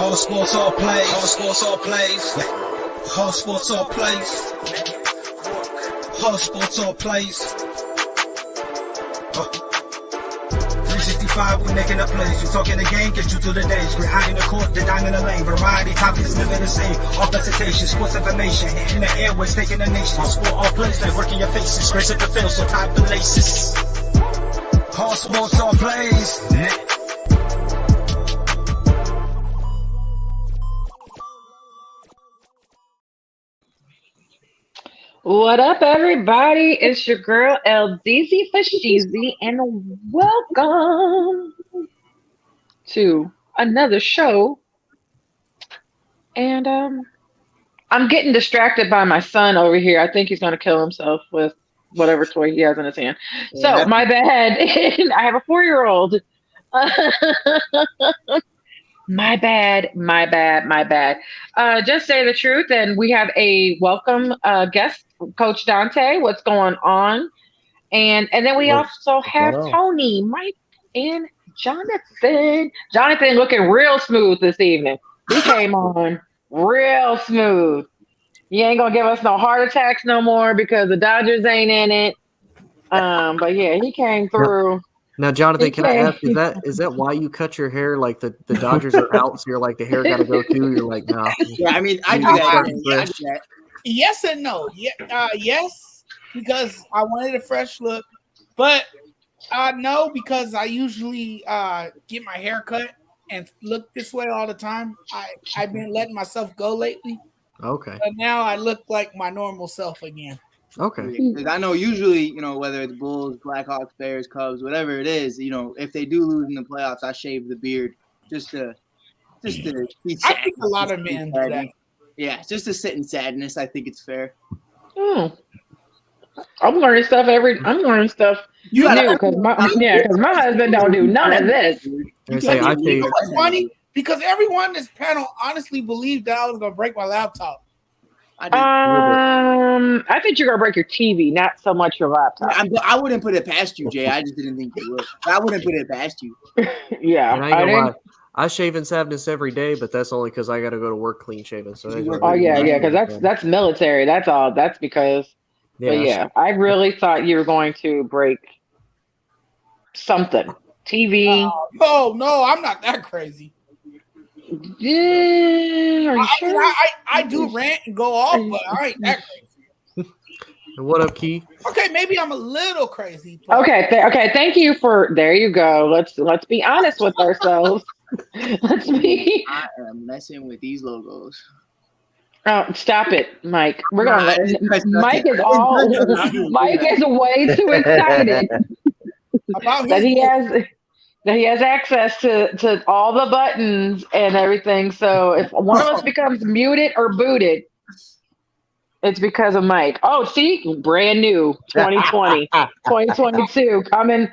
All sports, all plays. All sports, all plays. All sports, all plays. All sports, all plays. 365, we making a plays. You talking the game, get you through the days. We're high in the court, the dime in the lane. Variety topics, living the same. All presentation, sports information. Hitting the airways, taking the nation. All sport, all plays, they work in your faces. Grace at the field, so tie the laces. All sports, all plays. What up, everybody? It's your girl LZZ Fashizi, and welcome to another show. And I'm getting distracted by my son over here. I think he's going to kill himself with whatever toy he has in his hand. So my bad. I have a 4-year-old. My bad. Just say the truth, and we have a welcome guest, Coach Dante. What's going on? And then we also have Tony, Mike, and Jonathan. Jonathan looking real smooth this evening. He came on real smooth. He ain't gonna give us no heart attacks no more because the Dodgers ain't in it. But yeah, he came through. Now, Jonathan, can I ask, is that why you cut your hair? Like the Dodgers are out, so you're like, the hair got to go too? You're like, nah. Yeah, I mean, I do that. Yes and no. Yeah, yes, because I wanted a fresh look, but no, because I usually get my hair cut and look this way all the time. I've been letting myself go lately. Okay. But now I look like my normal self again. Okay. Because I know usually, whether it's Bulls, Blackhawks, Bears, Cubs, whatever it is, if they do lose in the playoffs, I shave the beard just to I think a lot of men do that. Yeah, just to sit in sadness. I think it's fair. I'm learning stuff new because my husband don't do none of this. It's funny because everyone in this panel honestly believed that I was gonna break my laptop. I think you're gonna break your TV, not so much your laptop. I wouldn't put it past you, Jay. I just didn't think you would. I wouldn't put it past you. Yeah, and I ain't gonna lie. I shave in sadness every day, but that's only because I got to go to work clean shaven. So because that's military. That's all. That's because. Yeah, but yeah, I really thought you were going to break something. TV. No, I'm not that crazy. Yeah, are you sure? I do rant and go off, but I ain't that crazy. What up, Key? Okay, maybe I'm a little crazy. Okay, thank you for. There you go. Let's be honest with ourselves. I am messing with these logos. Oh, stop it, Mike. We're gonna. Mike is way too excited that he has access to all the buttons and everything. So if one of us becomes muted or booted, it's because of Mike. Oh, see, brand new 2020, 2022 coming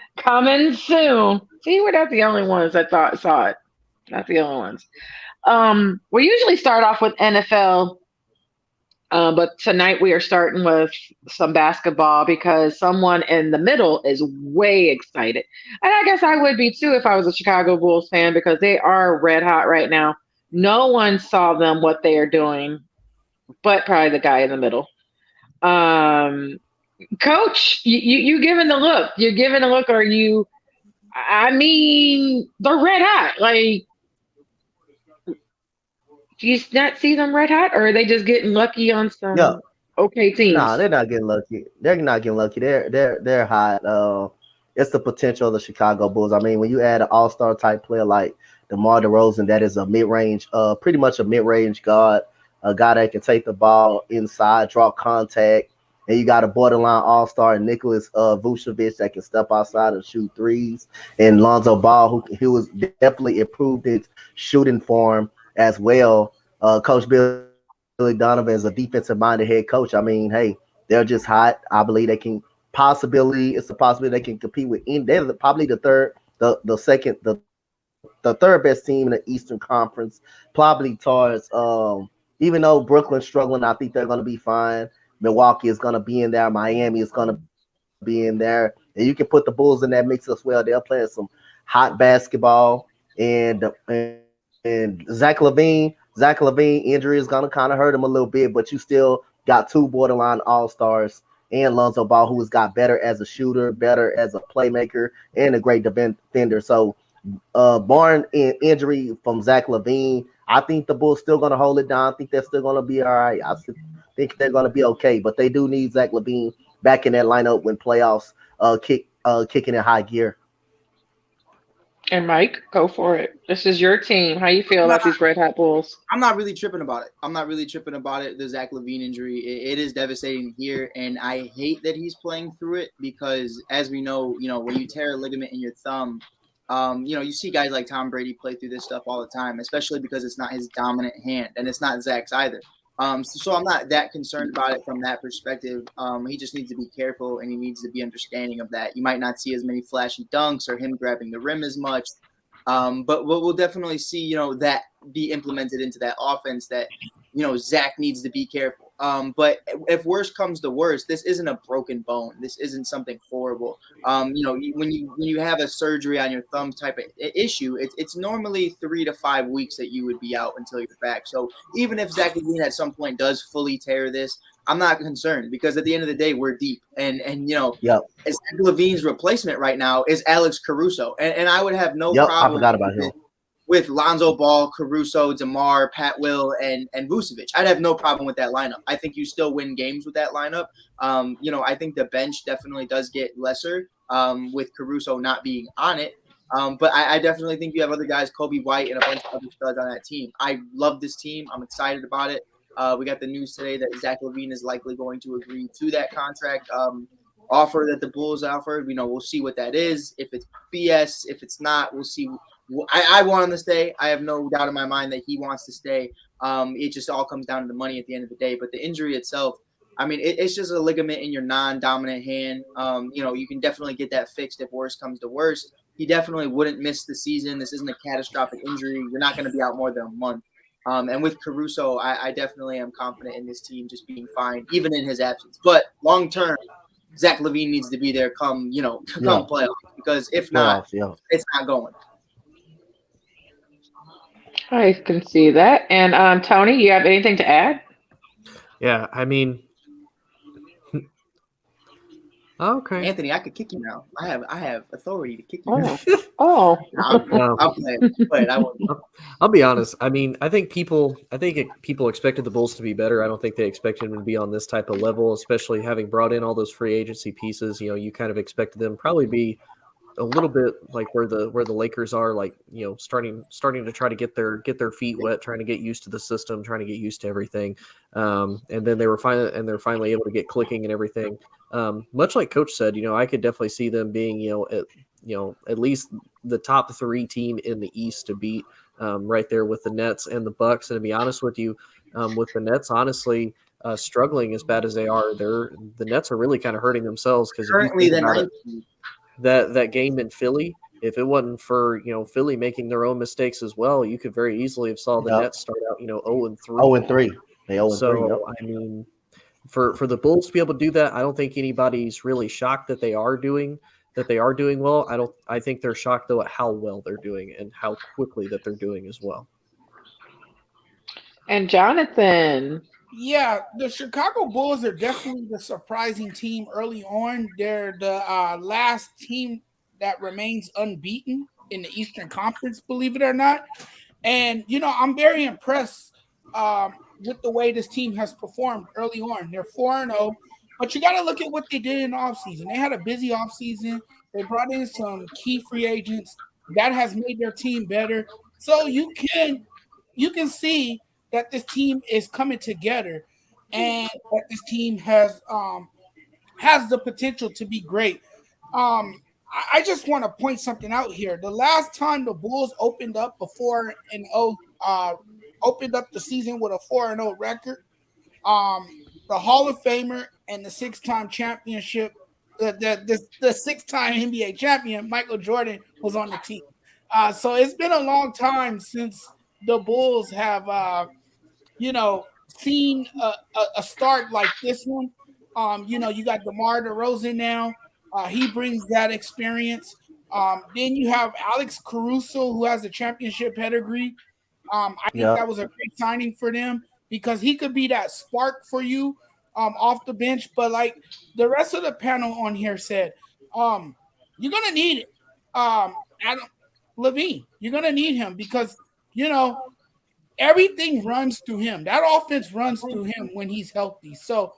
soon. See, we're not the only ones that saw it. Not the only ones. We usually start off with NFL, but tonight we are starting with some basketball because someone in the middle is way excited. And I guess I would be too if I was a Chicago Bulls fan because they are red hot right now. No one saw them what they are doing, but probably the guy in the middle. Coach, you giving the look. You're giving a look. Are you? I mean, they're red hot. Like, do you not see them red hot, or are they just getting lucky on some okay teams? No, they're not getting lucky. They're not getting lucky. They're hot. It's the potential of the Chicago Bulls. I mean, when you add an all-star type player like DeMar DeRozan, that is a mid-range, pretty much a mid-range guard, a guy that can take the ball inside, draw contact, and you got a borderline all-star Nicholas Vucevic that can step outside and shoot threes, and Lonzo Ball, who was definitely improved his shooting form as well. Coach Billy Donovan is a defensive-minded head coach. I mean, hey, they're just hot. I believe they can it's a possibility they can compete with. They're probably the third best team in the Eastern Conference. Probably towards even though Brooklyn's struggling, I think they're going to be fine. Milwaukee is going to be in there. Miami is going to be in there, and you can put the Bulls in that mix as well. They're playing some hot basketball, and And Zach LaVine injury is gonna kind of hurt him a little bit, but you still got two borderline all-stars and Lonzo Ball, who has got better as a shooter, better as a playmaker, and a great defender. So, barring injury from Zach LaVine, I think the Bulls still gonna hold it down. I think they're still gonna be all right. I think they're gonna be okay, but they do need Zach LaVine back in that lineup when playoffs kicking in high gear. And Mike, go for it. This is your team. How you feel about these Red Hot Bulls? I'm not really tripping about it. The Zach LaVine injury. It is devastating here, and I hate that he's playing through it because, as we know, when you tear a ligament in your thumb, you see guys like Tom Brady play through this stuff all the time, especially because it's not his dominant hand, and it's not Zach's either. So I'm not that concerned about it from that perspective. He just needs to be careful, and he needs to be understanding of that. You might not see as many flashy dunks or him grabbing the rim as much, but we'll definitely see, that be implemented into that offense that, Zach needs to be careful. But if worse comes to worse, this isn't a broken bone. This isn't something horrible. When you have a surgery on your thumb type of issue, it's normally 3 to 5 weeks that you would be out until you're back. So even if Zach LaVine at some point does fully tear this, I'm not concerned because at the end of the day, we're deep. And Zach LaVine's replacement right now is Alex Caruso. And I would have no problem. I forgot about him. With Lonzo Ball, Caruso, DeMar, Pat Will, and Vucevic. I'd have no problem with that lineup. I think you still win games with that lineup. I think the bench definitely does get lesser with Caruso not being on it. But I definitely think you have other guys, Kobe White and a bunch of other studs on that team. I love this team. I'm excited about it. We got the news today that Zach LaVine is likely going to agree to that contract offer that the Bulls offered. We'll see what that is. If it's BS, if it's not, we'll see. I want him to stay. I have no doubt in my mind that he wants to stay. It just all comes down to the money at the end of the day. But the injury itself, it's just a ligament in your non-dominant hand. You can definitely get that fixed if worse comes to worse. He definitely wouldn't miss the season. This isn't a catastrophic injury. You're not going to be out more than a month. And with Caruso, I definitely am confident in this team just being fine, even in his absence. But long term, Zach LaVine needs to be there come playoffs, because if not, it's not going. I can see that. And Tony, you have anything to add? Yeah, okay. Anthony, I could kick you now. I have authority to kick you. Oh. I'll play it. I'll be honest. I think people expected the Bulls to be better. I don't think they expected them to be on this type of level, especially having brought in all those free agency pieces. You kind of expected them probably be a little bit like where the Lakers are, like, starting to try to get their feet wet, trying to get used to the system, trying to get used to everything. And then they're finally able to get clicking and everything. Much like Coach said, I could definitely see them being, at least the top 3 team in the East to beat, right there with the Nets and the Bucks. And to be honest with you, with the Nets, honestly, struggling as bad as they are, the Nets are really kind of hurting themselves because currently that game in Philly, if it wasn't for Philly making their own mistakes as well, you could very easily have saw the Nets start out 0-3. 0-3. They 0-3. So for the Bulls to be able to do that, I don't think anybody's really shocked that they are doing well. I think they're shocked though at how well they're doing and how quickly that they're doing as well. And Jonathan. Yeah, the Chicago Bulls are definitely the surprising team early on. They're the last team that remains unbeaten in the Eastern Conference, believe it or not. And, I'm very impressed with the way this team has performed early on. They're 4-0, but you got to look at what they did in the offseason. They had a busy offseason. They brought in some key free agents. That has made their team better. So you can see that this team is coming together and that this team has the potential to be great. I just want to point something out here. The last time the Bulls opened up opened up the season with a 4-0 record, the Hall of Famer and the 6-time championship, the 6-time NBA champion, Michael Jordan, was on the team. So it's been a long time since the Bulls have seen a start like this one. You got DeMar DeRozan now. He brings that experience. Then you have Alex Caruso, who has a championship pedigree. I think that was a great signing for them because he could be that spark for you off the bench. But like the rest of the panel on here said, you're gonna need Adam Levine. You're gonna need him because everything runs through him. That offense runs through him when he's healthy. So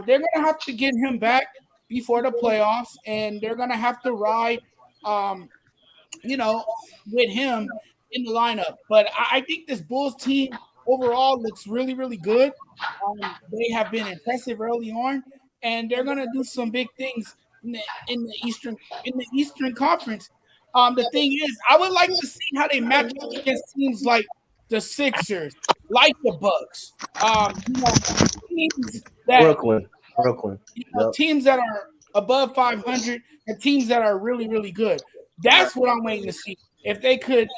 they're gonna have to get him back before the playoffs, and they're gonna have to ride, with him in the lineup. But I think this Bulls team overall looks really, really good. They have been impressive early on, and they're gonna do some big things in the Eastern Conference. The thing is, I would like to see how they match up against teams like the Sixers, like the Bucks, teams that Brooklyn. teams that are above 500 and teams that are really, really good. That's what I'm waiting to see. If they could,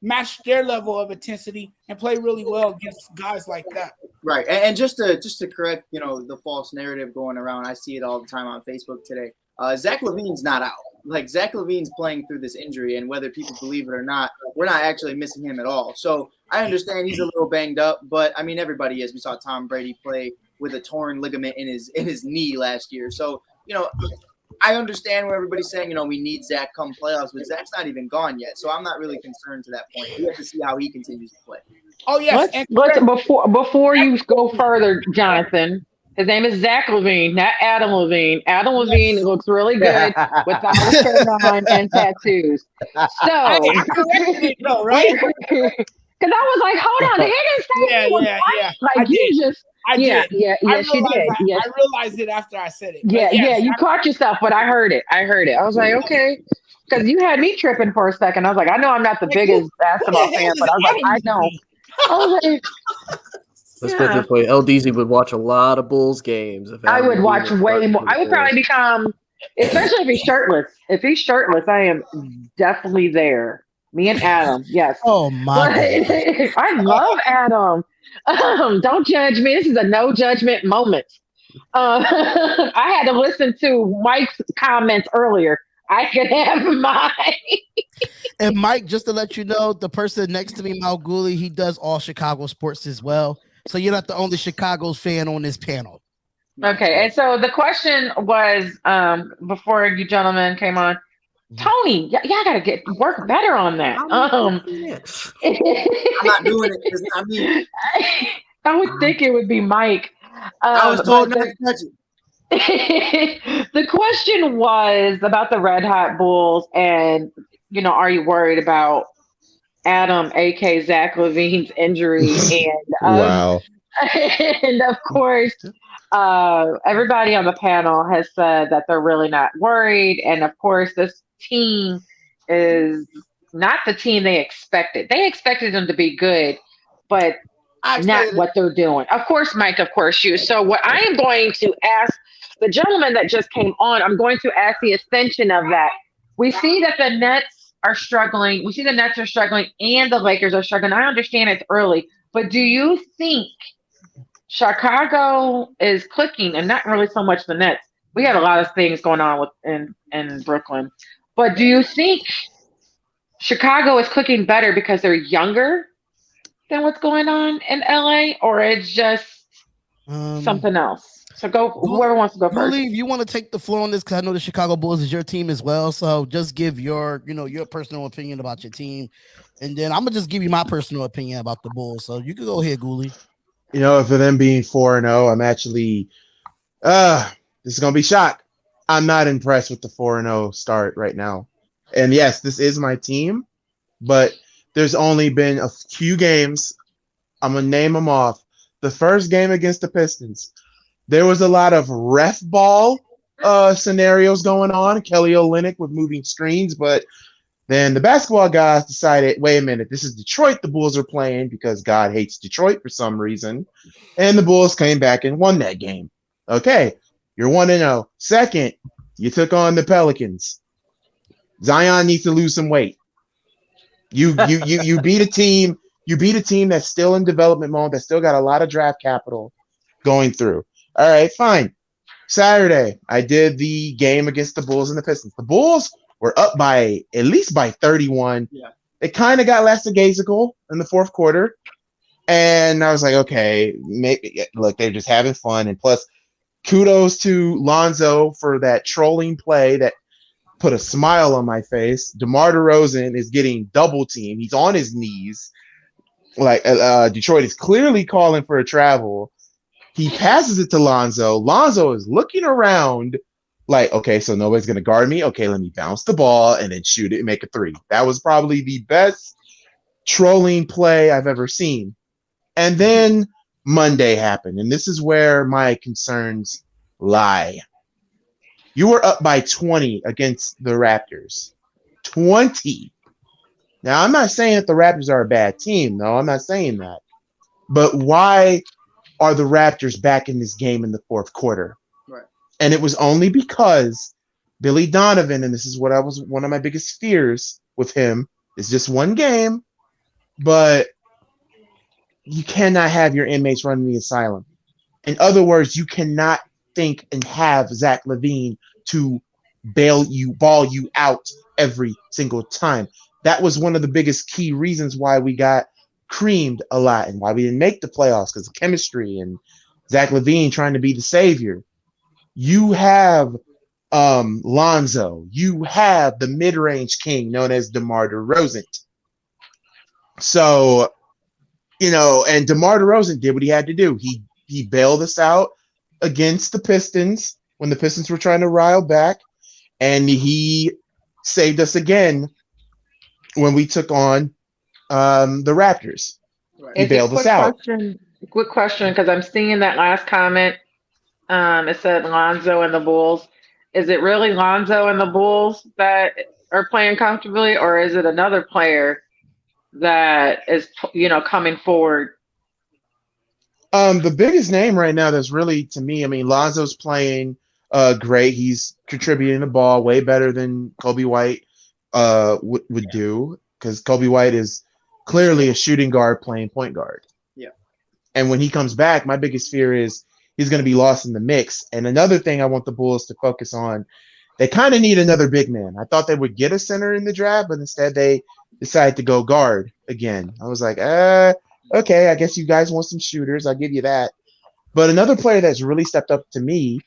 match their level of intensity and play really well against guys like that. Right. And just to correct, the false narrative going around, I see it all the time on Facebook today. Zach LaVine's not out. Like, Zach LaVine's playing through this injury, and whether people believe it or not, we're not actually missing him at all. So I understand he's a little banged up, but I mean, everybody is. We saw Tom Brady play with a torn ligament in his knee last year. So, I understand what everybody's saying, we need Zach come playoffs, but Zach's not even gone yet. So I'm not really concerned to that point. We have to see how he continues to play. Oh, yes. Let's before you go further, Jonathan, his name is Zach LaVine, not Adam Levine. Adam Levine looks really good without a shirt on and tattoos. So, right? Because I was like, hold on, he didn't say Like, I did. Yes, you did. Yes. I realized it after I said it. Yeah, you caught yourself, but I heard it. I was like, okay. Because you had me tripping for a second. I was like, I know I'm not the biggest basketball fan, but I was like, I know. I was like, let's put it this way. LDZ would watch a lot of Bulls games. I would watch way more. I would probably become, especially if he's shirtless. If he's shirtless, I am definitely there. Me and Adam, yes. Oh my! I love Adam. Don't judge me. This is a no judgment moment. I had to listen to Mike's comments earlier. I could have mine. And Mike, just to let you know, the person next to me, Malguli, he does all Chicago sports as well. So you're not the only Chicago's fan on this panel. Okay, and so the question was, before you gentlemen came on, Tony, y'all gotta work better on that. I'm not doing it. It's not me. I would think it would be Mike. I was told not to touch it. The question was about the Red Hot Bulls, and are you worried about Adam, aka Zach LaVine's injury? And wow. And of course, everybody on the panel has said that they're really not worried. And of course, this team is not the team they expected. They expected them to be good, but not what they're doing. Of course, Mike, of course you. So what I am going to ask the gentleman that just came on, I'm going to ask the extension of that. We see that the Nets are struggling. We see the Nets are struggling and the Lakers are struggling. I understand it's early, but do you think Chicago is clicking, and not really so much the Nets? We have a lot of things going on in Brooklyn. But do you think Chicago is clicking better because they're younger than what's going on in LA, or it's just something else? So whoever wants to go first. Believe you want to take the floor on this because I know the Chicago Bulls is your team as well. So just give your personal opinion about your team, and then I'm gonna just give you my personal opinion about the Bulls. So you can go ahead, Ghoulie. For them being 4-0, I'm actually this is gonna be shock. I'm not impressed with the 4-0 start right now. And yes, this is my team, but there's only been a few games. I'm gonna name them off. The first game against the Pistons, there was a lot of ref ball scenarios going on. Kelly Olynyk with moving screens, but then the basketball guys decided, wait a minute, this is Detroit the Bulls are playing because God hates Detroit for some reason. And the Bulls came back and won that game. Okay, you're 1-0. Second, you took on the Pelicans. Zion needs to lose some weight. You beat a team. You beat a team that's still in development mode, that still got a lot of draft capital going through. All right, fine. Saturday, I did the game against the Bulls and the Pistons. The Bulls were up by at least by 31. Yeah. it kind of got lackadaisical in the fourth quarter. And I was like, okay, maybe look, they're just having fun. And plus, kudos to Lonzo for that trolling play that put a smile on my face. DeMar DeRozan is getting double teamed. He's on his knees. Like Detroit is clearly calling for a travel. He passes it to Lonzo. Lonzo is looking around like, okay, so nobody's going to guard me. Okay, let me bounce the ball and then shoot it and make a three. That was probably the best trolling play I've ever seen. And then Monday happened, and this is where my concerns lie. You were up by 20 against the Raptors. 20. Now, I'm not saying that the Raptors are a bad team. No, I'm not saying that. But why are the Raptors back in this game in the fourth quarter? Right. And it was only because Billy Donovan, and this is what I was one of my biggest fears with him, is just one game, but you cannot have your inmates running the asylum. In other words, you cannot think and have Zach LaVine to ball you out every single time. That was one of the biggest key reasons why we got creamed a lot and why we didn't make the playoffs, because of chemistry and Zach LaVine trying to be the savior. You have Lonzo. You have the mid-range king known as DeMar DeRozan. So, and DeMar DeRozan did what he had to do. He bailed us out against the Pistons when the Pistons were trying to rile back, and he saved us again when we took on the Raptors. Right. He bailed us out. Quick question, because I'm seeing that last comment. It said Lonzo and the Bulls. Is it really Lonzo and the Bulls that are playing comfortably, or is it another player that is, coming forward? The biggest name right now that's really, to me, Lonzo's playing great. He's contributing the ball way better than Kobe White would do, because Kobe White is clearly a shooting guard playing point guard. Yeah. And when he comes back, my biggest fear is he's going to be lost in the mix. And another thing I want the Bulls to focus on, they kind of need another big man. I thought they would get a center in the draft, but instead they decided to go guard again. I was like, okay, I guess you guys want some shooters. I'll give you that. But another player that's really stepped up to me,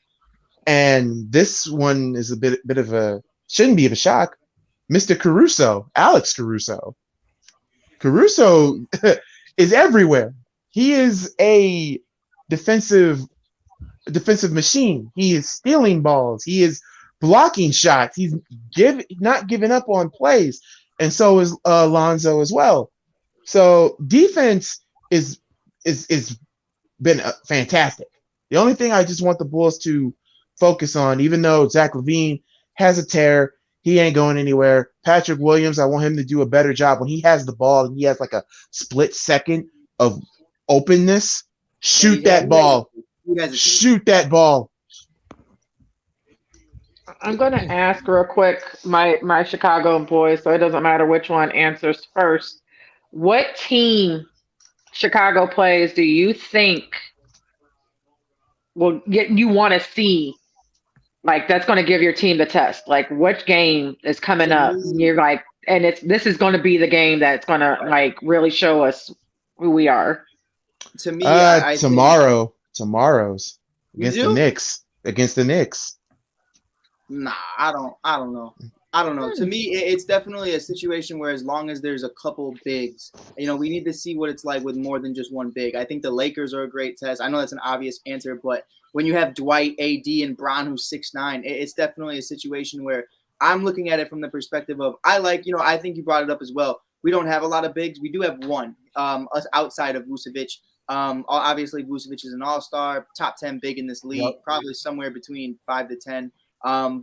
and this one is a bit of a, shouldn't be of a shock, Mr. Caruso, Alex Caruso. Caruso is everywhere. He is a defensive machine. He is stealing balls. He is blocking shots. He's not giving up on plays. And so is Lonzo as well. So defense is been fantastic. The only thing I just want the Bulls to focus on, even though Zach LaVine has a tear, he ain't going anywhere. Patrick Williams, I want him to do a better job when he has the ball and he has like a split second of openness. Shoot that ball. Shoot that ball. I'm going to ask real quick my Chicago boys, so it doesn't matter which one answers first. What team Chicago plays do you think will get you want to see? Like, that's going to give your team the test. Like, which game is coming up? And you're like, and this is going to be the game that's going to really show us who we are. To me, tomorrow's against the Knicks. Nah, I don't know. To me, it's definitely a situation where as long as there's a couple bigs, we need to see what it's like with more than just one big. I think the Lakers are a great test. I know that's an obvious answer, but when you have Dwight, AD, and Bron, who's 6'9", it's definitely a situation where I'm looking at it from the perspective of, I think you brought it up as well. We don't have a lot of bigs. We do have one, us outside of Vucevic. Obviously, Vucevic is an all-star, top 10 big in this league, probably somewhere between 5 to 10.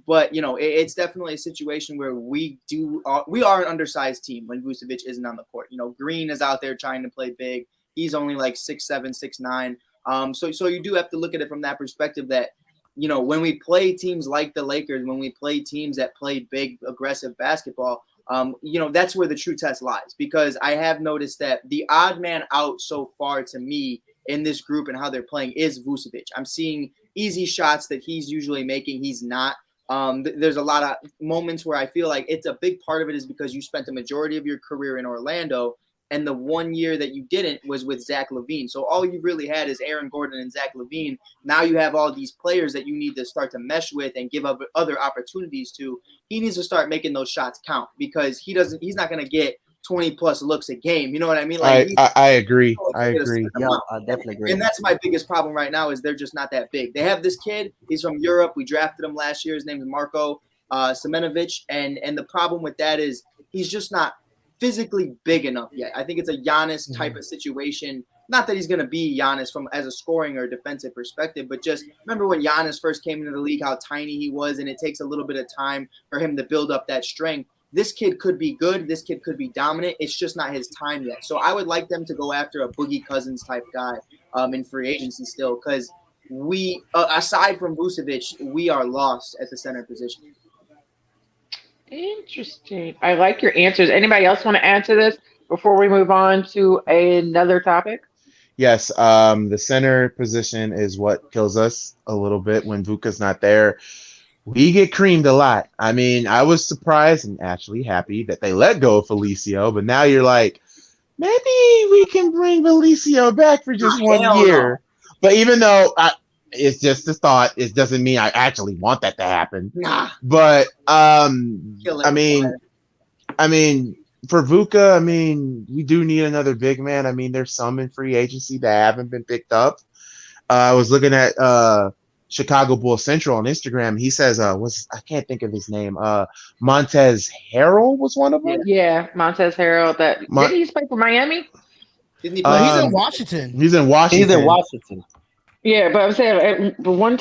But it's definitely a situation where we are an undersized team when Vucevic isn't on the court. Green is out there trying to play big. He's only like 6'7", 6'9". So you do have to look at it from that perspective that, when we play teams like the Lakers, when we play teams that play big, aggressive basketball, that's where the true test lies. Because I have noticed that the odd man out so far to me in this group and how they're playing is Vucevic. I'm seeing easy shots that he's usually making. He's not. There's a lot of moments where I feel like it's a big part of it is because you spent the majority of your career in Orlando, and the 1 year that you didn't was with Zach LaVine. So all you really had is Aaron Gordon and Zach LaVine. Now you have all these players that you need to start to mesh with and give up other opportunities to. He needs to start making those shots count because he's not going to get 20 plus looks a game. You know what I mean? Like I agree. I agree. Yeah, I definitely agree. And that's my biggest problem right now is they're just not that big. They have this kid. He's from Europe. We drafted him last year. His name is Marko Semenovic. And the problem with that is he's just not physically big enough yet. I think it's a Giannis type of situation. Not that he's going to be Giannis from as a scoring or defensive perspective, but just remember when Giannis first came into the league, how tiny he was, and it takes a little bit of time for him to build up that strength. This kid could be good. This kid could be dominant. It's just not his time yet. So I would like them to go after a Boogie Cousins type guy in free agency still because we, aside from Vucevic, we are lost at the center position. Interesting. I like your answers. Anybody else want to answer this before we move on to another topic? Yes, the center position is what kills us a little bit when Vuka's not there. We get creamed a lot. I mean, I was surprised and actually happy that they let go of Felicio, but now you're like, maybe we can bring Felicio back for just 1 year. But even though it's just a thought, it doesn't mean I actually want that to happen. Nah. But I mean, for Vuka, I mean, we do need another big man. I mean, there's some in free agency that haven't been picked up. I was looking at Chicago Bulls Central on Instagram. He says, I can't think of his name. Montez Harrell was one of them. Yeah, Montez Harrell. Did he play for Miami? He's in Washington. He's in Washington. Yeah, but I'm saying at one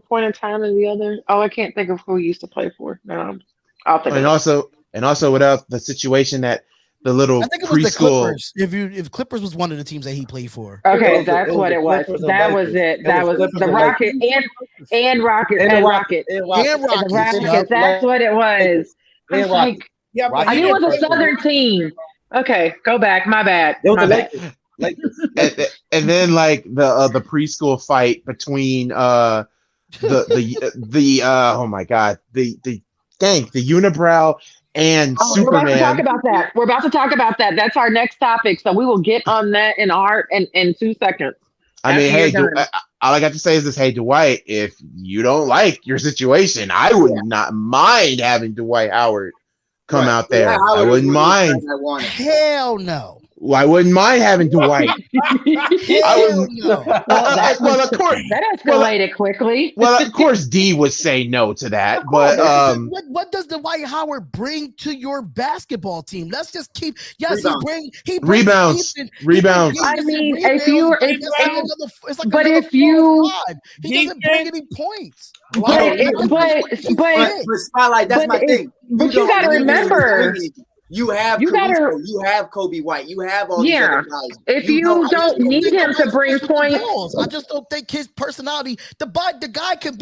point in time and the other. Oh, I can't think of who he used to play for. No, I'll think. And also without the situation that the little I think it was the preschool. Clippers. If Clippers was one of the teams that he played for. Okay, that's what it was. That was it. That was the Rocket and Rocket and Rocket. That's what it was. I was like, I knew it was a Southern team. Okay, go back. My bad. And then like the preschool fight between oh my god, the unibrow and Superman. We're about to talk about that. We're about to talk about that. That's our next topic. So we will get on that in 2 seconds. I mean, hey, all I got to say is this: hey, Dwight, if you don't like your situation, I would not mind having Dwight Howard come out there. I wouldn't mind. Hell no. Well, I wouldn't mind having Dwight. Well, of course, that escalated quickly. Well, of course, D would say no to that. But what does Dwight Howard bring to your basketball team? Let's just keep. Yes, he brings rebounds. I mean, if you, he doesn't bring any points. But Spotlight, that's my thing. But you got to remember. You have Caruso, you have Kobe White, you have all these other guys. If you don't need him to bring points, I just don't think his personality. The guy can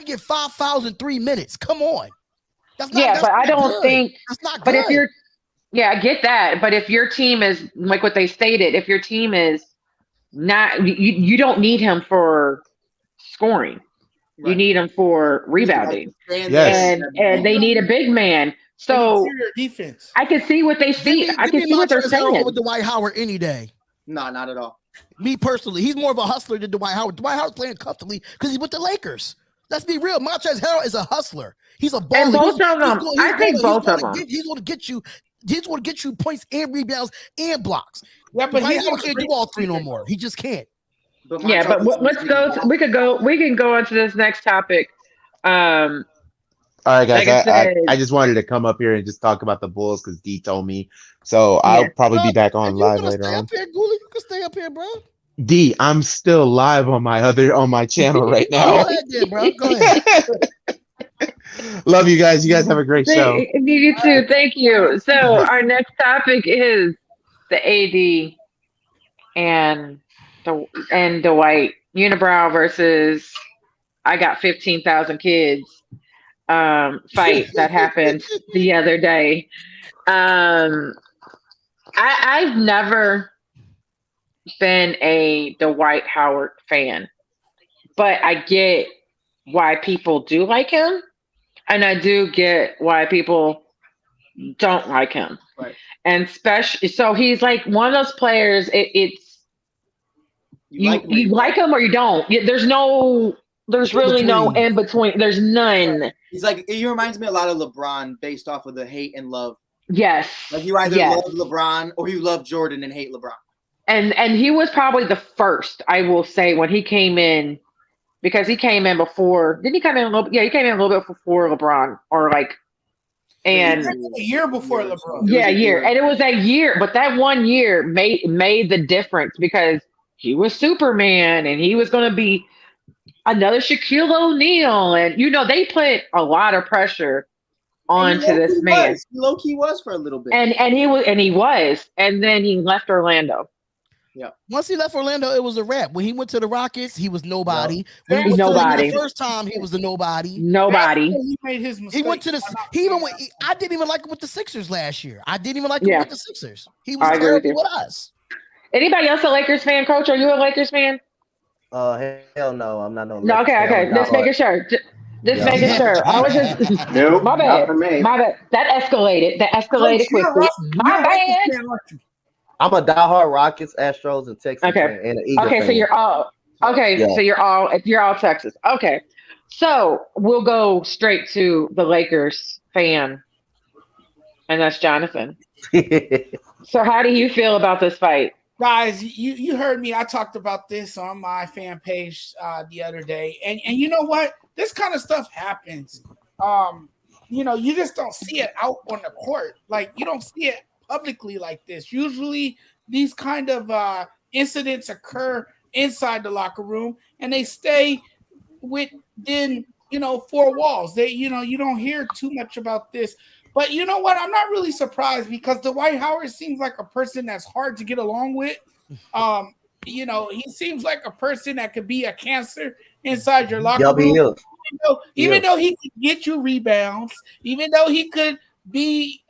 get 5 fouls in 3 minutes. Come on. That's not, but I don't think that's not. But good. if you're, I get that. But if your team is like what they stated, if your team is not, you don't need him for scoring. Right. You need him for rebounding. Yes. And they need a big man. So defense. I can see what they see. I can see what they're saying. With Dwight Howard any day. No, not at all. Me personally, he's more of a hustler than Dwight Howard. Dwight Howard's playing comfortably because he's with the Lakers. Let's be real. Montez Harrell is a hustler. He's a baller. And both of them. I think both of them. He's going to get you. He's going to get you points and rebounds and blocks. Yeah, but Dwight Howard can't do all three no more. He just can't. But let's go. We can go on to this next topic. All right, guys. I just wanted to come up here and just talk about the Bulls because D told me. So I'll probably be back on live later on. You can stay up here, bro. D, I'm still live on my channel right now. Go ahead, then, bro. Go ahead. Love you guys. You guys have a great show. You too. Thank you. So our next topic is the AD and Dwight Unibrow versus I got 15,000 kids. Fight that happened the other day. I've never been a Dwight Howard fan, but I get why people do like him. and I do get why people don't like him. Right. And especially, so he's like one of those players. It's you like him or you don't. There's really no in between. There's none. He's like, he reminds me a lot of LeBron based off of the hate and love. Yes. Like you either love LeBron or you love Jordan and hate LeBron. And he was probably the first, I will say, when he came in, because he came in before. Didn't he come in a little? Yeah, he came in a little bit before LeBron, or like, and a year before LeBron. Yeah, a year, and it was that year, but that 1 year made the difference because he was Superman, and he was going to be another Shaquille O'Neal, and they put a lot of pressure onto this man. Low-key was for a little bit, and he was, and then he left Orlando. Yeah. Once he left Orlando, it was a wrap. When he went to the Rockets, he was nobody. When he went nobody. The first time, he was a nobody. Nobody. He made his mistake. He went to the. He even went. I didn't even like him with the Sixers last year. I didn't even like him with the Sixers. He was terrible with us. Anybody else a Lakers fan, Coach? Are you a Lakers fan? Hell no, I'm not no. No, okay. Just making sure. Just making sure. I was just nope, my bad. My bad. That escalated quickly. My bad. I'm a diehard Rockets, Astros, and Texas fan, and an Eagle fan. So you're all so you're all Texas. Okay, so we'll go straight to the Lakers fan, and that's Jonathan. So how do you feel about this fight? Guys, you heard me. I talked about this on my fan page the other day, and you know what? This kind of stuff happens. You just don't see it out on the court. Like you don't see it publicly like this. Usually these kind of incidents occur inside the locker room and they stay within four walls. You don't hear too much about this. But you know what? I'm not really surprised because Dwight Howard seems like a person that's hard to get along with. He seems like a person that could be a cancer inside your locker room. Even though he could get you rebounds, even though he could be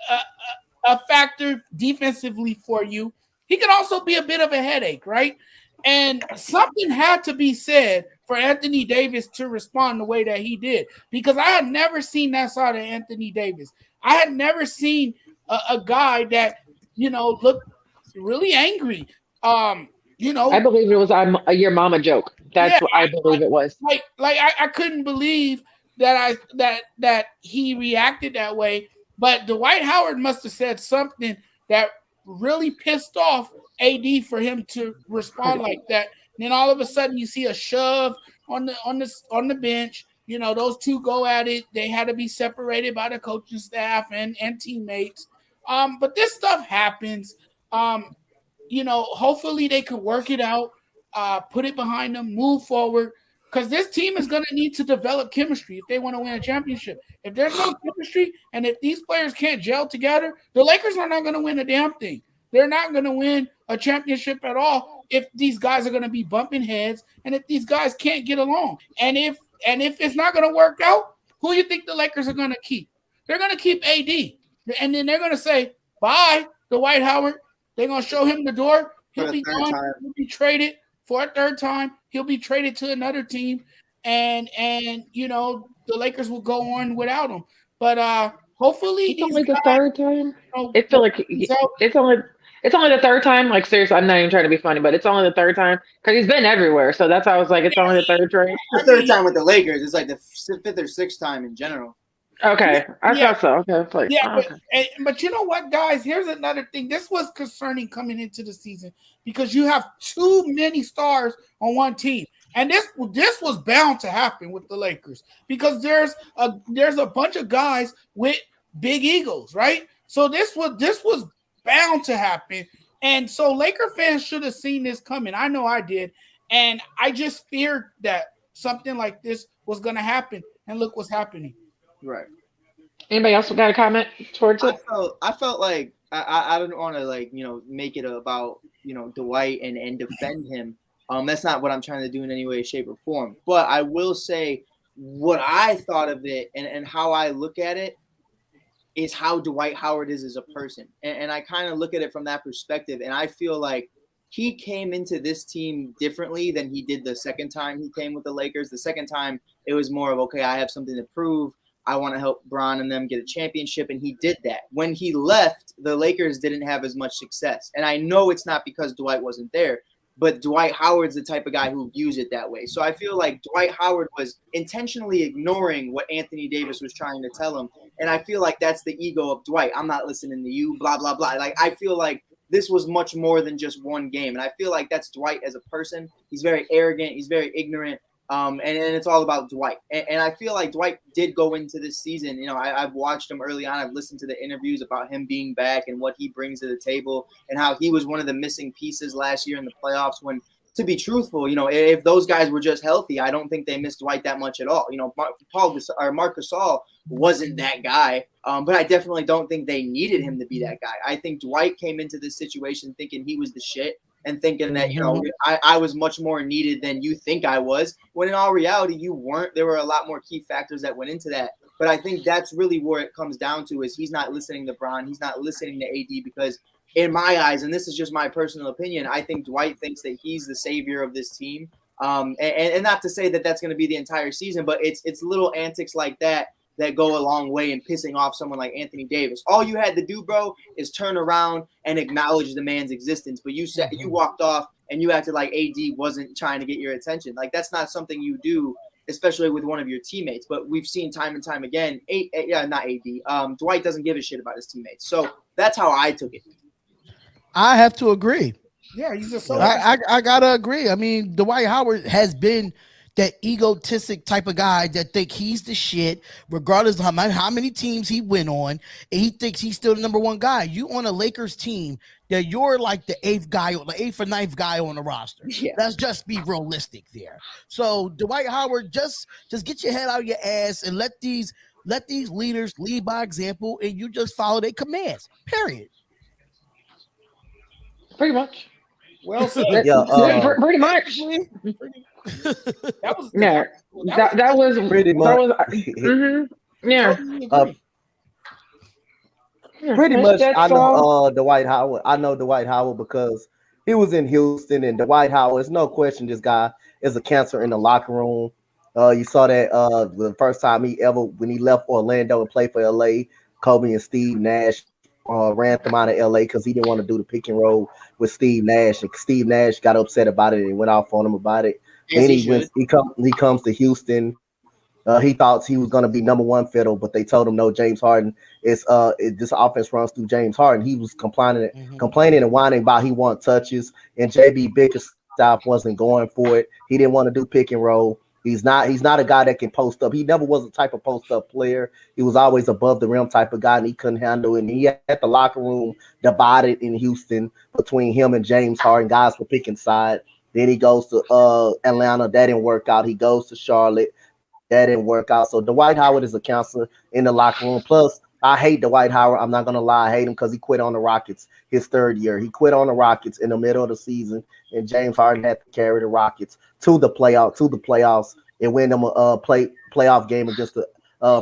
a factor defensively for you, he could also be a bit of a headache, right? And something had to be said for Anthony Davis to respond the way that he did, because I had never seen that side of Anthony Davis. I had never seen a guy that looked really angry. I believe it was your mama joke. That's what I believe it was. I couldn't believe that he reacted that way. But Dwight Howard must have said something that really pissed off AD for him to respond like that. And then all of a sudden you see a shove on the bench. Those two go at it. They had to be separated by the coaching staff and teammates. But this stuff happens. Hopefully they can work it out, put it behind them, move forward. Because this team is going to need to develop chemistry if they want to win a championship. If there's no chemistry and if these players can't gel together, the Lakers are not going to win a damn thing. They're not going to win a championship at all if these guys are going to be bumping heads and if these guys can't get along. And if it's not going to work out, who do you think the Lakers are going to keep? They're going to keep AD. And then they're going to say, bye, Dwight Howard. They're going to show him the door. He'll be gone. He'll be traded for a third time. He'll be traded to another team, and the Lakers will go on without him. But hopefully, it's only the third time. It feels like it's only the third time. Like seriously, I'm not even trying to be funny, but it's only the third time because he's been everywhere. So that's why I was like, it's only the third time. The third time with the Lakers. It's like the fifth or sixth time in general. Okay, I thought so. Okay, but you know what, guys? Here's another thing. This was concerning coming into the season because you have too many stars on one team, and this was bound to happen with the Lakers because there's a bunch of guys with big egos, right? So this was bound to happen, and so Laker fans should have seen this coming. I know I did, and I just feared that something like this was going to happen, and look what's happening. Right. Anybody else got a comment towards it? I felt like I don't want to make it about Dwight and defend him. That's not what I'm trying to do in any way, shape, or form. But I will say what I thought of it and how I look at it is how Dwight Howard is as a person, and I kind of look at it from that perspective. And I feel like he came into this team differently than he did the second time he came with the Lakers. The second time it was more of, okay, I have something to prove. I want to help Bron and them get a championship, and he did that. When he left, the Lakers didn't have as much success. And I know it's not because Dwight wasn't there, but Dwight Howard's the type of guy who views it that way. So I feel like Dwight Howard was intentionally ignoring what Anthony Davis was trying to tell him. And I feel like that's the ego of Dwight. I'm not listening to you, blah, blah, blah. Like, I feel like this was much more than just one game. And I feel like that's Dwight as a person. He's very arrogant. He's very ignorant. And it's all about Dwight. And I feel like Dwight did go into this season. You know, I've watched him early on. I've listened to the interviews about him being back and what he brings to the table and how he was one of the missing pieces last year in the playoffs when, to be truthful, you know, if those guys were just healthy, I don't think they missed Dwight that much at all. You know, Marc Gasol wasn't that guy, but I definitely don't think they needed him to be that guy. I think Dwight came into this situation thinking he was the shit and thinking that, you know, I was much more needed than you think I was, when in all reality, you weren't. There were a lot more key factors that went into that. But I think that's really where it comes down to is he's not listening to Bron. He's not listening to AD because in my eyes, and this is just my personal opinion, I think Dwight thinks that he's the savior of this team. And not to say that that's going to be the entire season, but it's little antics like that go a long way in pissing off someone like Anthony Davis. All you had to do, bro, is turn around and acknowledge the man's existence. But you said you walked off and you acted like AD wasn't trying to get your attention. Like, that's not something you do, especially with one of your teammates. But we've seen time and time again, Dwight doesn't give a shit about his teammates. So that's how I took it. I have to agree. Yeah, he's just I gotta agree. I mean, Dwight Howard has been that egotistic type of guy that think he's the shit, regardless of how many teams he went on, and he thinks he's still the number one guy. You on a Lakers team that you're like the eighth or ninth guy on the roster. Yeah. Let's just be realistic there. So Dwight Howard, just get your head out of your ass and let these leaders lead by example, and you just follow their commands. Period. Pretty much. Well said. Pretty much. That was pretty much. Pretty much. I know Dwight Howard. I know Dwight Howard because he was in Houston, and Dwight Howard, there's no question this guy is a cancer in the locker room. You saw that the first time when he left Orlando and played for LA, Kobe and Steve Nash ran him out of LA because he didn't want to do the pick and roll with Steve Nash, and Steve Nash got upset about it and went off on him about it. Then he comes to Houston. He thought he was going to be number one fiddle, but they told him no. James Harden this offense runs through James Harden. He was complaining and whining about he wanted touches, and JB Bickerstaff wasn't going for it. He didn't want to do pick and roll. He's not a guy that can post up. He never was a type of post up player. He was always above the rim type of guy, and he couldn't handle it. And he had the locker room divided in Houston between him and James Harden. Guys were picking side. Then he goes to Atlanta. That didn't work out. He goes to Charlotte. That didn't work out. So Dwight Howard is a counselor in the locker room. Plus, I hate Dwight Howard. I'm not going to lie. I hate him because he quit on the Rockets his third year. He quit on the Rockets in the middle of the season, and James Harden had to carry the Rockets to the playoffs and win them a playoff game against the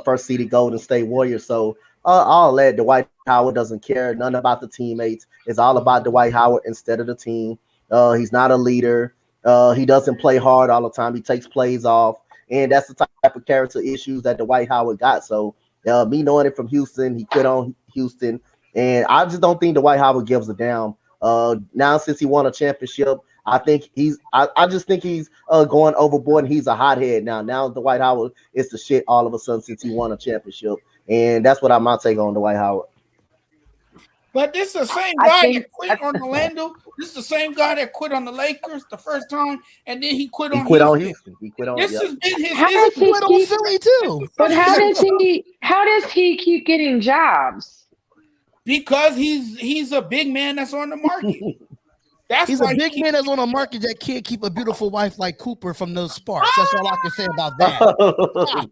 first seeded Golden State Warriors. So all that, Dwight Howard doesn't care nothing about the teammates. It's all about Dwight Howard instead of the team. He's not a leader. He doesn't play hard all the time. He takes plays off, and that's the type of character issues that Dwight Howard got. So me knowing it from Houston, he quit on Houston, and I just don't think Dwight Howard gives a damn. Now since he won a championship, I just think he's going overboard, and he's a hothead now. Now Dwight Howard is the shit all of a sudden since he won a championship, and that's what I'm not taking on Dwight Howard. But this is the same guy that quit on Orlando. This is the same guy that quit on the Lakers the first time, and then he quit on Houston. He quit on. This has been his. He quit on Philly too. But how does he keep getting jobs? Because he's a big man that's on the market. He's a big man that's on the market that can't keep a beautiful wife like Cooper from those Sparks. That's all I can say about that.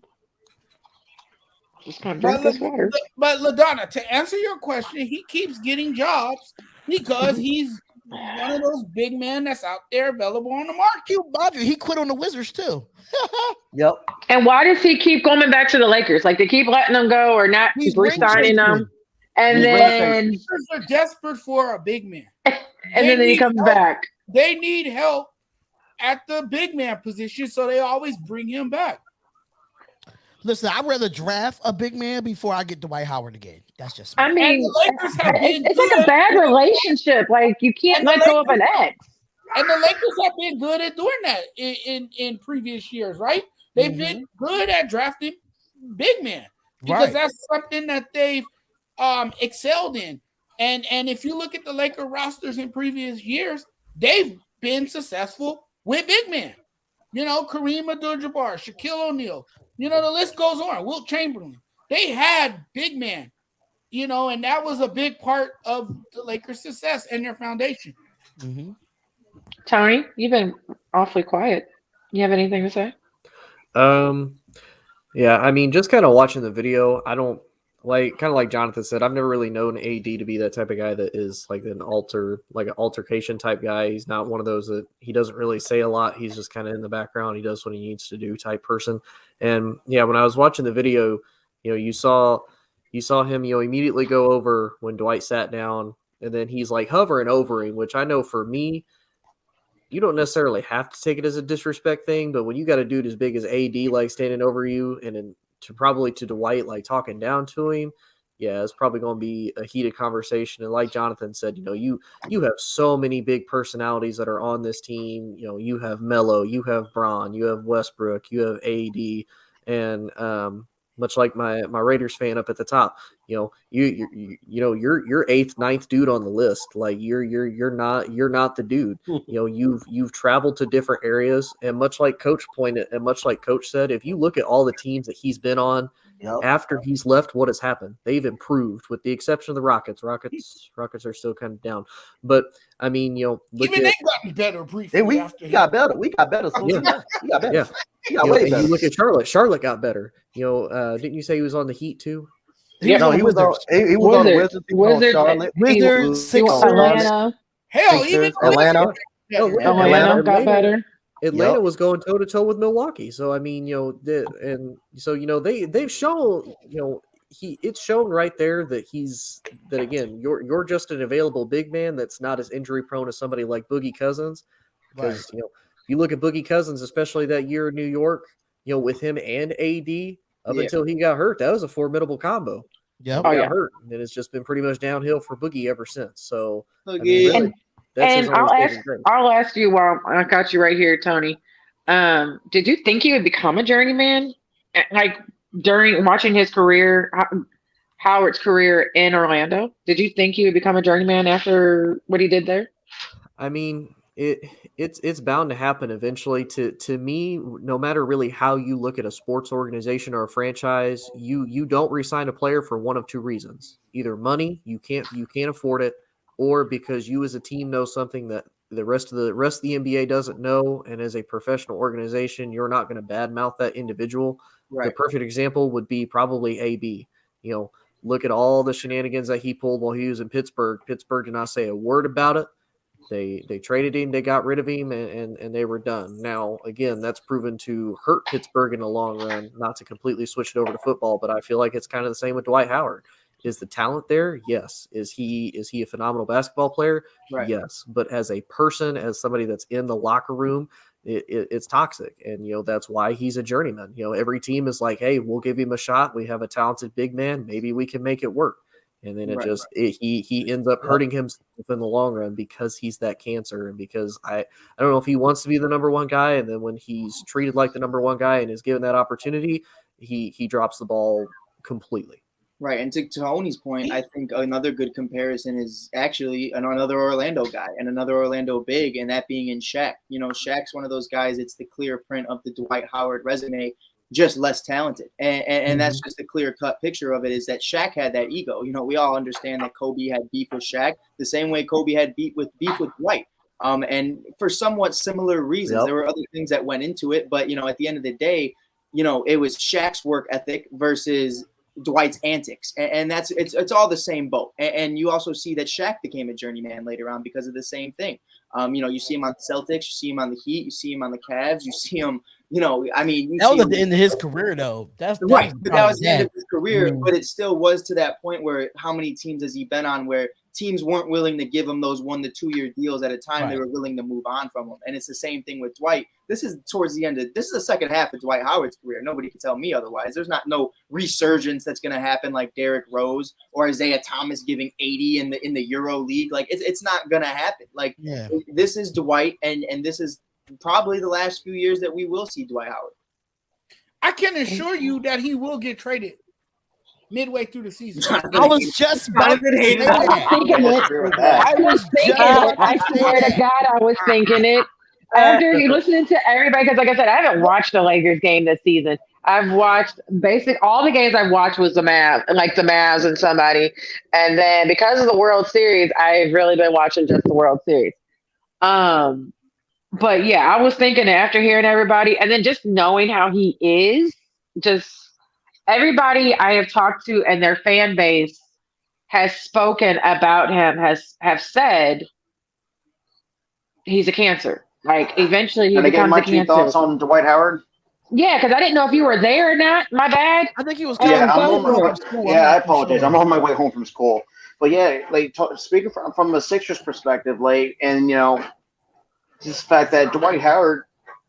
But LaDonna, to answer your question, he keeps getting jobs because he's one of those big men that's out there available on the market. He quit on the Wizards too. Yep. And why does he keep going back to the Lakers? Like, they keep letting them go or not re-signing them, and then they're desperate for a big man, and then he comes back. They need help at the big man position, so they always bring him back. Listen, I'd rather draft a big man before I get Dwight Howard again. That's just me. I mean, And the Lakers have been it's like a good. bad relationship. Like you can't And the let go of an Lakers- ex. And the Lakers have been good at doing that in previous years, right? They've been good at drafting big men because that's something that they've excelled in. And if you look at the Laker rosters in previous years, they've been successful with big men. You know, Kareem Abdul-Jabbar, Shaquille O'Neal. You know, the list goes on. Wilt Chamberlain. They had big men, you know, and that was a big part of the Lakers' success and their foundation. Mm-hmm. Tony, you've been awfully quiet. You have anything to say? Yeah, I mean, just kind of watching the video, I don't kind of like Jonathan said, I've never really known AD to be that type of guy that is like an altercation type guy. He's not one of those that he doesn't really say a lot. He's just kind of in the background. He does what he needs to do type person. And yeah, when I was watching the video, you know, you saw him, you know, immediately go over when Dwight sat down, and then he's like hovering over him, which I know for me, you don't necessarily have to take it as a disrespect thing, but when you got a dude as big as AD like standing over you, and then to Dwight like talking down to him, yeah, it's probably going to be a heated conversation. And like Jonathan said, you know, you have so many big personalities that are on this team. You know, you have Melo, you have Bron, you have Westbrook, you have AD, and much like my Raiders fan up at the top, you know, you're eighth, ninth dude on the list. Like you're not the dude. You know, you've traveled to different areas, and much like Coach said, if you look at all the teams that he's been on after he's left, what has happened? They've improved, with the exception of the Rockets. Rockets are still kind of down, but I mean, you know, They got better briefly. We got better. We got better. We got better. Yeah. We got way better. You look at Charlotte. Charlotte got better. You know, didn't you say he was on the Heat too? Yeah, No, he was on the Wizards. He was on Charlotte. Wizards, Sixers, Atlanta. Hell, Sixers, even Atlanta. Atlanta got better. Atlanta was going toe to toe with Milwaukee. So I mean, you know, they've shown, you know, it's shown right there that again, you're just an available big man that's not as injury prone as somebody like Boogie Cousins. Because you know, if you look at Boogie Cousins, especially that year in New York, you know, with him and AD until he got hurt, that was a formidable combo. Yeah, got hurt, and it's just been pretty much downhill for Boogie ever since. So I mean, really, I'll ask you while I got you right here, Tony. Did you think he would become a journeyman? Like during watching his career, Howard's career in Orlando, did you think he would become a journeyman after what he did there? I mean, it's bound to happen eventually. To me, no matter really how you look at a sports organization or a franchise, you don't re-sign a player for one of two reasons: either money, you can't afford it, or because you as a team know something that the rest of the NBA doesn't know, and as a professional organization, you're not going to badmouth that individual. Right. The perfect example would be probably AB. You know, look at all the shenanigans that he pulled while he was in Pittsburgh. Pittsburgh did not say a word about it. They traded him, they got rid of him, and they were done. Now, again, that's proven to hurt Pittsburgh in the long run, not to completely switch it over to football, but I feel like it's kind of the same with Dwight Howard. Is the talent there? Yes. Is he a phenomenal basketball player? Right. Yes. But as a person, as somebody that's in the locker room, it's toxic. And, you know, that's why he's a journeyman. You know, every team is like, hey, we'll give him a shot. We have a talented big man. Maybe we can make it work. And then he ends up hurting himself in the long run because he's that cancer, and because I don't know if he wants to be the number one guy, and then when he's treated like the number one guy and is given that opportunity, he drops the ball completely. Right, and to Tony's point, I think another good comparison is actually another Orlando guy and another Orlando big, and that being in Shaq. You know, Shaq's one of those guys. It's the clear print of the Dwight Howard resume, just less talented. And that's just a clear-cut picture of it, is that Shaq had that ego. You know, we all understand that Kobe had beef with Shaq the same way Kobe had beef with Dwight. And for somewhat similar reasons. There were other things that went into it, but, you know, at the end of the day, you know, it was Shaq's work ethic versus Dwight's antics. And that's it's all the same boat. And you also see that Shaq became a journeyman later on because of the same thing. You know, you see him on the Celtics, you see him on the Heat, you see him on the Cavs, you see him, you know, I mean. That was at the end of his career, though. That's right. But that was the end of his career, but it still was to that point where how many teams has he been on where teams weren't willing to give him those 1 to 2 year deals at a time. They Right. were willing to move on from him. And it's the same thing with Dwight. This is towards the end of this is the second half of Dwight Howard's career. Nobody can tell me otherwise. There's no resurgence that's going to happen like Derrick Rose or Isaiah Thomas giving 80 in the Euro League. Like it's not going to happen. Like this is Dwight, and this is probably the last few years that we will see Dwight Howard. I can assure you that he will get traded midway through the season. I was just about to say that. I was thinking it. I swear to God, I was thinking it. After you listening to everybody, because like I said, I haven't watched the Lakers game this season. I've watched all the games I've watched was the Mavs and somebody. And then because of the World Series, I've really been watching just the World Series. But yeah, I was thinking after hearing everybody and then just knowing how he is, just everybody I have talked to and their fan base has spoken about him, have said he's a cancer. Like eventually he becomes a cancer. Thoughts on Dwight Howard? Yeah, because I didn't know if you were there or not. My bad. I think he was. Yeah, I apologize. I'm on my way home from school. But yeah, like speaking from a Sixers perspective, like, and you know, just the fact that Dwight Howard,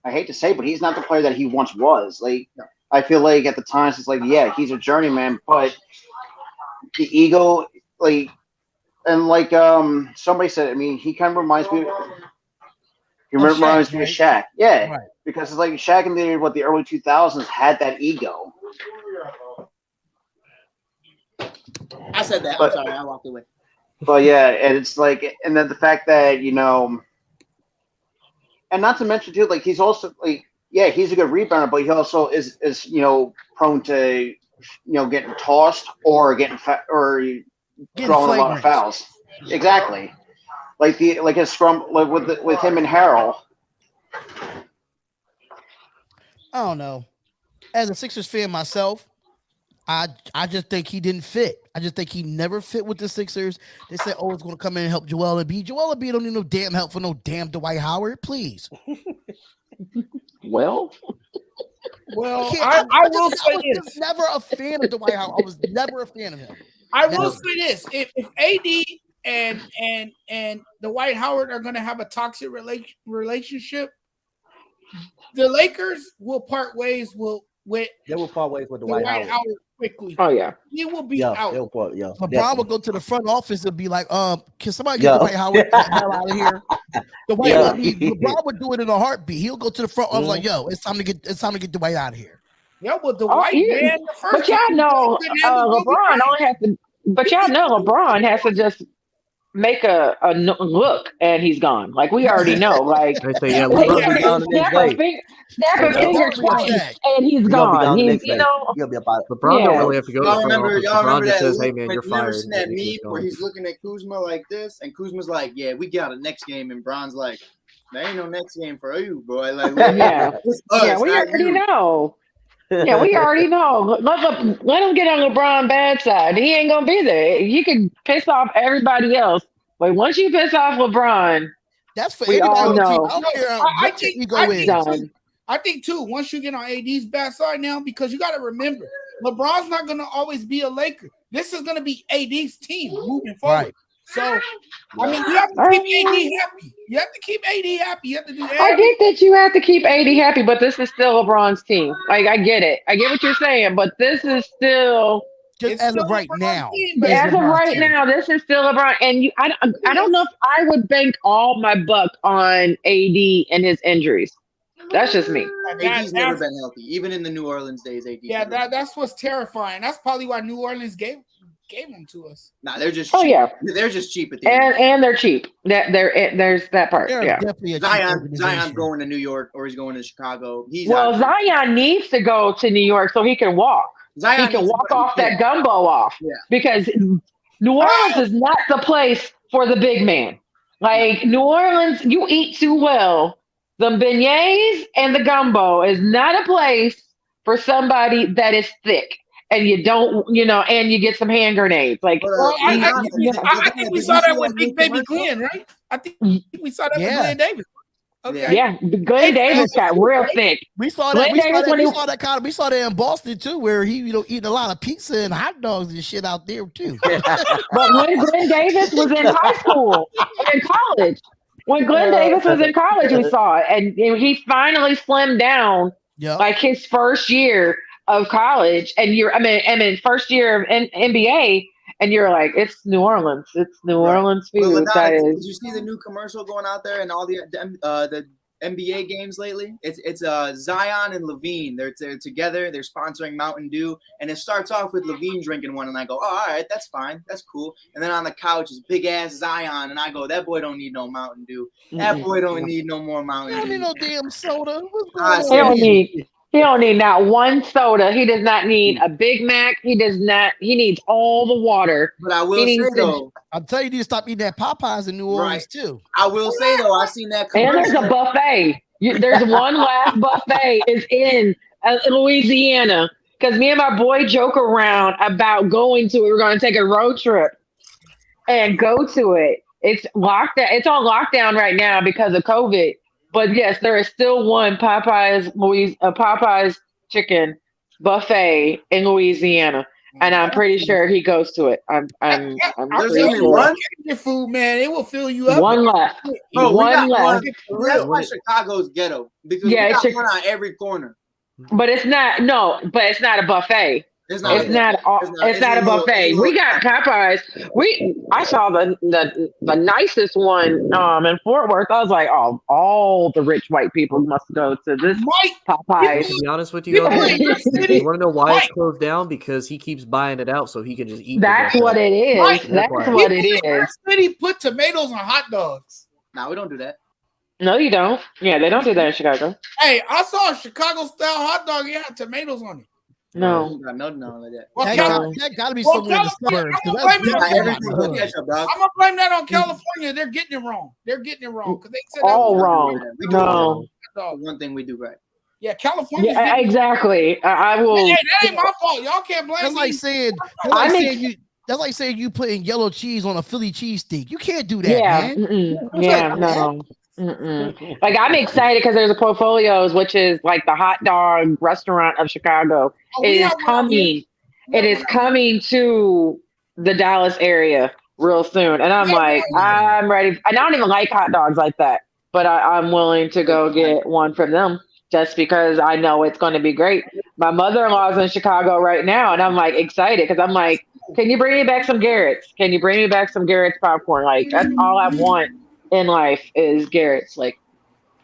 I hate to say, but he's not the player that he once was. Like, I feel like at the times it's like, yeah, he's a journeyman, but the ego, like, and like somebody said, I mean, he kind of reminds me. He reminds me of Shaq. Yeah. Right. Because it's like Shaq in the early 2000s had that ego. I said that. I'm sorry, I walked away. But yeah, and it's like, and then the fact that, you know, and not to mention too, like he's also like, yeah, he's a good rebounder, but he also is you know, prone to, you know, getting tossed or getting drawing a lot of fouls. Exactly. Like his scrum with him and Harrell. I don't know. As a Sixers fan myself, I just think he didn't fit. I just think he never fit with the Sixers. They said, "Oh, it's going to come in and help Joel Embiid." Joel Embiid don't need no damn help for no damn Dwight Howard, please. Well, I will say this. I was never a fan of Dwight Howard. I was never a fan of him. I will say this: if AD and Dwight Howard are going to have a toxic relationship, the Lakers will part ways with Dwight Howard quickly. Oh yeah, he will be out. LeBron will go to the front office and be like, can somebody get Dwight Howard the hell out of here? LeBron would do it in a heartbeat. He'll go to the front office like, yo, it's time to get Dwight out of here. Yeah, but Dwight, man, but y'all know LeBron only has to. But y'all know LeBron has to just make a look and he's gone. Like we already know. Like I say, yeah, LeBron snap a finger twice and he's gone. He's, you know, LeBron don't really have to go to the front office. LeBron just says, "Hey man, you're fired." Never seen that meme where he's looking at Kuzma like this, and Kuzma's like, "Yeah, we got a next game," and Bron's like, "There ain't no next game for you, boy." Like, we already know. Yeah, we already know. Let him get on LeBron's bad side. He ain't gonna be there. You can piss off everybody else, but once you piss off LeBron, that's for we all know. I think too. Once you get on AD's bad side now, because you got to remember, LeBron's not gonna always be a Laker. This is gonna be AD's team moving forward. Right. So, I mean, you have to keep AD happy. You have to keep AD happy. You have to do that. I get that you have to keep AD happy, but this is still LeBron's team. Like, I get it. I get what you're saying, but this is still just as of right now. As of right now, this is still LeBron. And I don't know if I would bank all my buck on AD and his injuries. That's just me. AD's never been healthy, even in the New Orleans days. AD. Yeah, that's what's terrifying. That's probably why New Orleans gave them to us. Nah, they're just cheap. Oh yeah, they're just cheap at the end. And they're cheap. There's that part. Yeah, Zion's going to New York or he's going to Chicago. Zion needs to go to New York so he can walk. He can walk off that gumbo off because New Orleans is not the place for the big man. Like New Orleans, you eat too well. The beignets and the gumbo is not a place for somebody that is thick. And you don't, and you get some hand grenades. Like, I think we saw that with Big Baby Glenn, right? I think we saw that with Glenn Davis. Okay. Yeah, Glenn Davis got real thick. We saw that. We saw that in Boston too, where he, eating a lot of pizza and hot dogs and shit out there too. But when Glenn Davis was in high school and in college, when Glenn Davis was in college, we saw it, and he finally slimmed down. Like his first year of college, and first year of NBA, and you're like, it's New Orleans. It's New Orleans food. Did you see the new commercial going out there and all the NBA games lately? It's Zion and Levine. They're together. They're sponsoring Mountain Dew, and it starts off with Levine drinking one, and I go, oh, all right, that's fine, that's cool. And then on the couch is big ass Zion, and I go, that boy don't need no Mountain Dew. That boy don't need no more Mountain Dew. Don't need no damn soda. He don't need not one soda. He does not need a Big Mac. He does not. He needs all the water. But I will say though, I'll tell you, need to stop eating that Popeyes in New Orleans too. I will say though, I seen that commercial. And there's a buffet. There's one last buffet is in Louisiana, because me and my boy joke around about going to it. We're going to take a road trip and go to it. It's locked. It's on lockdown right now because of COVID. But yes, there is still one Popeyes chicken buffet in Louisiana, and I'm pretty sure he goes to it. I'm pretty sure. Your food, man, it will fill you up. One left. One left. That's why Chicago's ghetto, because we got one on every corner. But it's not. No, but it's not a buffet. It's not a buffet. We got Popeyes. I saw the nicest one in Fort Worth. I was like, oh, all the rich white people must go to this Popeyes. To be honest with you, you want to know why it's closed down? Because he keeps buying it out so he can just eat. That's what it is. That's what it is. City put tomatoes on hot dogs. No, we don't do that. No, you don't. Yeah, they don't do that in Chicago. Hey, I saw a Chicago style hot dog. It had tomatoes on it. No, no, like that. Well, that got to be somewhere in the suburbs. I'm gonna blame that on California. They're getting it wrong. Because they said all wrong. No, one thing we do right. Yeah, California. Yeah, exactly. I will. Hey, that ain't my fault. Y'all can't blame me. That's like saying you putting yellow cheese on a Philly cheesesteak. You can't do that, man. Yeah, no. Mm-mm. Like, I'm excited because there's a Portfolios, which is like the hot dog restaurant of Chicago. It is coming. It is coming to the Dallas area real soon, and I'm like, I'm ready. And I don't even like hot dogs like that, but I'm willing to go get one from them just because I know it's going to be great. My mother-in-law's in Chicago right now, and I'm like excited because I'm like, can you bring me back some Garrett's? Can you bring me back some Garrett's popcorn? Like, that's all I want in life is Garrett's, like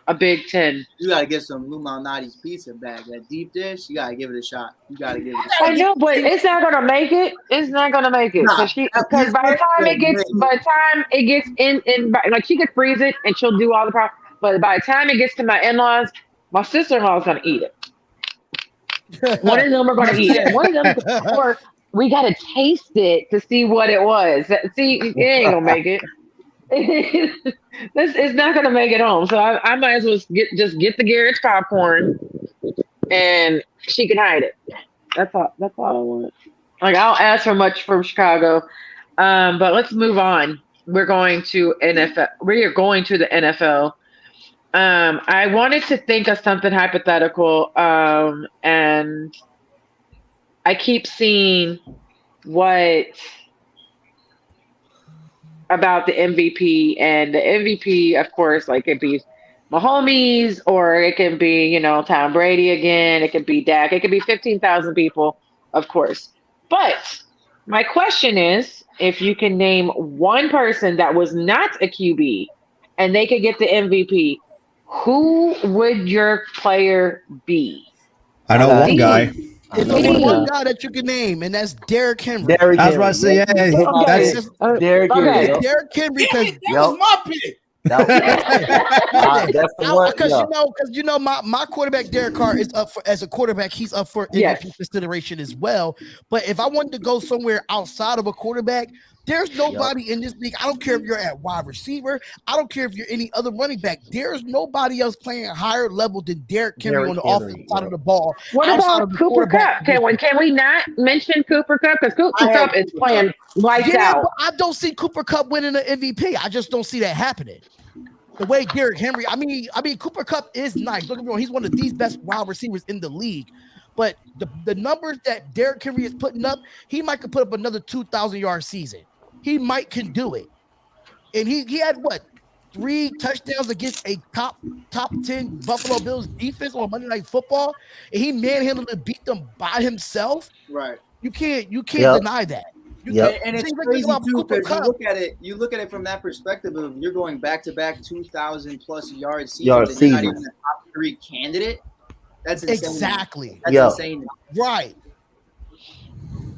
a big 10. You gotta get some Lou Malnati's pizza back. That deep dish, you gotta give it a shot. You gotta give it a shot. I know, but it's not gonna make it. It's not gonna make it because by the time it gets in, like, she could freeze it and she'll do all the problem. But by the time it gets to my in-laws, my sister-in-law is gonna eat it. One of them are gonna eat it. One of them, or we gotta taste it to see what it was. See, it ain't gonna make it. This is not gonna make it home, so I might as well get the Garrett's popcorn, and she can hide it. That's all I want. Like, I don't ask for much from Chicago, but let's move on. We're going to NFL. We are going to the NFL. I wanted to think of something hypothetical, and I keep seeing what about the MVP, and the MVP, of course, like, it be Mahomes, or it can be, Tom Brady again. It could be Dak. It could be 15,000 people, of course. But my question is, if you can name one person that was not a QB and they could get the MVP, who would your player be? I know one guy. There's only one guy that you can name, and that's Derrick Henry. That's what I say. Yeah, that's Derrick Henry. Derrick Henry, because that was my pick. Because my quarterback Derek Carr is up for, as a quarterback, he's up for MVP consideration as well. But if I wanted to go somewhere outside of a quarterback, there's nobody in this league. I don't care if you're at wide receiver. I don't care if you're any other running back. There's nobody else playing a higher level than Derrick Henry on the offensive side of the ball. What about Cooper Kupp? Can we not mention Cooper Kupp? Because Cooper Kupp is playing lights out. But I don't see Cooper Kupp winning the MVP. I just don't see that happening. the way Derrick Henry, I mean, Cooper Kupp is nice. Don't get me wrong, he's one of these best wide receivers in the league. But the numbers that Derrick Henry is putting up, he might could put up another 2,000-yard season. He might can do it. And he had what? 3 touchdowns against a top 10 Buffalo Bills defense on Monday Night Football, and he manhandled and beat them by himself. Right. You can't deny that. And it's crazy too because you look at it from that perspective of you're going back-to-back 2,000+ yard seasons. And you're not even a top 3 candidate. That's insane. Exactly. That's insane. Right.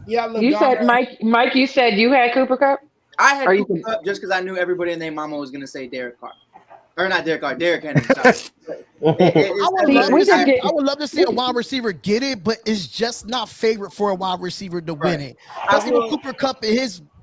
Yeah. You said Mike. You said you had Cooper Kupp. I had Cooper Kupp just because I knew everybody and their mama was gonna say Derek Carr, or not Derek Carr, Derek Henry. I would love to see a wide receiver get it, but it's just not favorite for a wide receiver to win it. Especially with Cooper Kupp and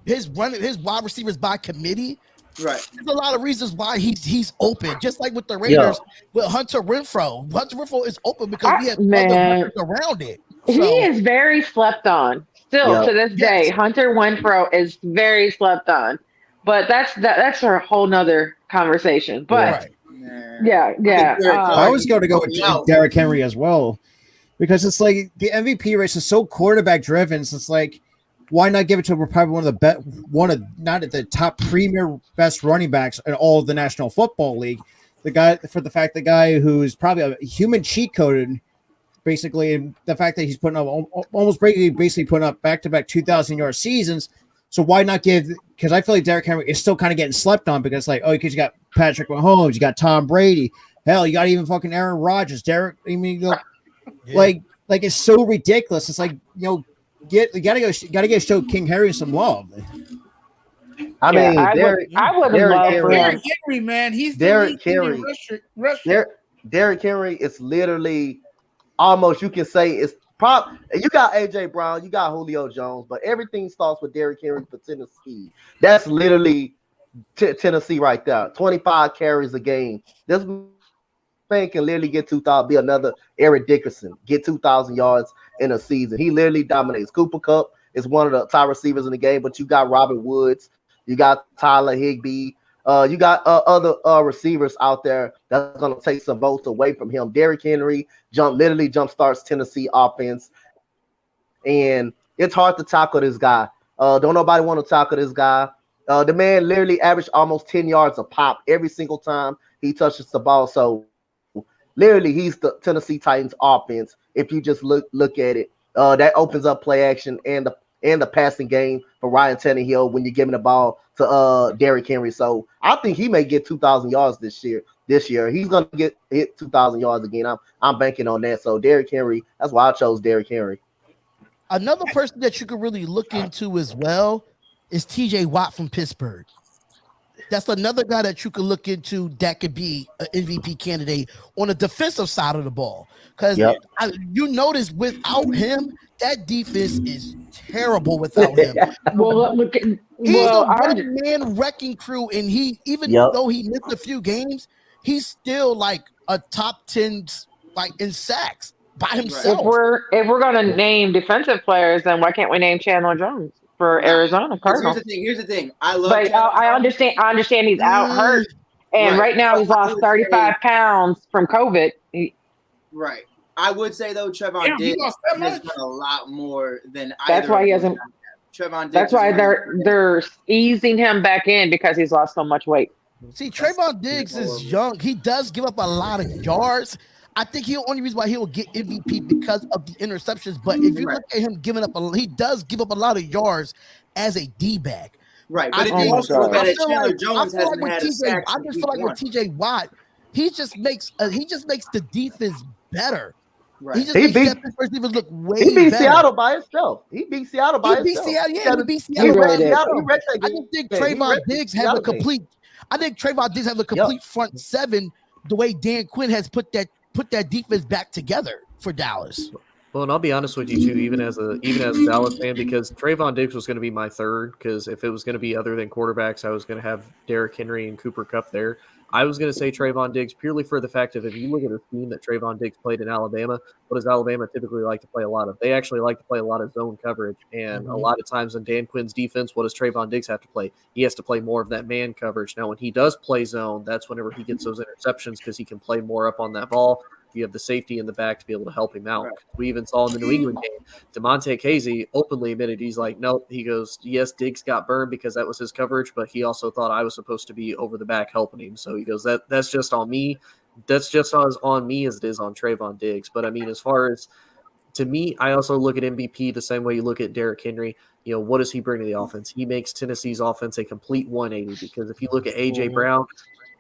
his wide receivers by committee. Right. There's a lot of reasons why he's open. Just like with the Raiders with Hunter Renfrow. Hunter Renfrow is open because we have other weapons around it. So, he is very slept on. Still to this day, Hunter Renfrow is very slept on. But that's a whole nother conversation. But yeah. I was going to go with Derrick Henry as well, because it's like the MVP race is so quarterback driven. So it's like, why not give it to probably not at the top premier best running backs in all of the National Football League? The guy who's probably a human cheat coded, basically, and the fact that he's putting up basically putting up back-to-back 2,000-yard seasons. So why not give? Because I feel like Derrick Henry is still kind of getting slept on because because you got Patrick Mahomes, you got Tom Brady, hell, you got even fucking Aaron Rodgers. Derrick, I mean, like it's so ridiculous. It's like you gotta show King Harry some love. I mean, I would love Derrick Henry, man. He's Derrick Henry. Derrick Henry is literally almost, you can say, it's you got AJ Brown, you got Julio Jones, but everything starts with Derrick Henry for Tennessee. That's literally Tennessee right there. 25 carries a game. This man can literally get 2,000, be another Eric Dickerson, get 2,000 yards in a season. He literally dominates. Cooper Kupp is one of the top receivers in the game, but you got Robert Woods, you got Tyler Higbee, you got other receivers out there that's going to take some votes away from him. Derrick Henry literally jump starts Tennessee offense, and it's hard to tackle this guy. Don't nobody want to tackle this guy. The man literally averaged almost 10 yards a pop every single time he touches the ball. So literally, he's the Tennessee Titans offense. If you just look at it, that opens up play action and the passing game for Ryan Tannehill when you're giving the ball to Derrick Henry. So I think he may get 2,000 yards this year. He's gonna hit 2,000 yards again. I'm banking on that. So Derrick Henry, that's why I chose Derrick Henry. Another person that you could really look into as well is TJ Watt from Pittsburgh. That's another guy that you could look into that could be an MVP candidate on the defensive side of the ball. Because you notice without him, that defense is terrible without him. He's a one-man wrecking crew, and though he missed a few games, he's still like a top 10 in sacks by himself. If we're gonna name defensive players, then why can't we name Chandler Jones for Arizona Cardinals? Here's the thing. I love. But I understand he's out hurt, and right now he's lost 35 pounds from COVID. Right. I would say though, Trevon Diggs has done a lot more than. That's why he hasn't. Trevon Diggs. That's why they're easing him back in because he's lost so much weight. See, Trevon Diggs is young. He does give up a lot of yards. I think the only reason why he will get MVP because of the interceptions. But if you look at him giving up, he does give up a lot of yards as a D-back. Right, but if you also look at it, Chandler Jones hasn't had a sack. I just feel like with TJ Watt, he just makes the defense better. Right. He makes that first defense look way better. He beat Seattle by himself. He beat Seattle by himself. He beat Seattle. I just think Trevon Diggs have a complete. I think Trevon Diggs have a complete front seven. The way Dan Quinn has put that defense back together for Dallas. Well, and I'll be honest with you too, even as a Dallas fan, because Trayvon Diggs was going to be my third. Because if it was going to be other than quarterbacks, I was going to have Derrick Henry and Cooper Kupp there. I was going to say Trayvon Diggs purely for the fact of if you look at the team that Trayvon Diggs played in Alabama, what does Alabama typically like to play a lot of? They actually like to play a lot of zone coverage, and a lot of times in Dan Quinn's defense, what does Trayvon Diggs have to play? He has to play more of that man coverage. Now, when he does play zone, that's whenever he gets those interceptions because he can play more up on that ball. You have the safety in the back to be able to help him out. Right. We even saw in the New England game, Damontae Casey openly admitted he's like, nope. He goes, yes, Diggs got burned because that was his coverage, but he also thought I was supposed to be over the back helping him. So he goes, that's just on me. That's just as on me as it is on Trayvon Diggs. But I mean, as far as to me, I also look at MVP the same way you look at Derrick Henry. You know, what does he bring to the offense? He makes Tennessee's offense a complete 180 because if you look at A.J. Brown,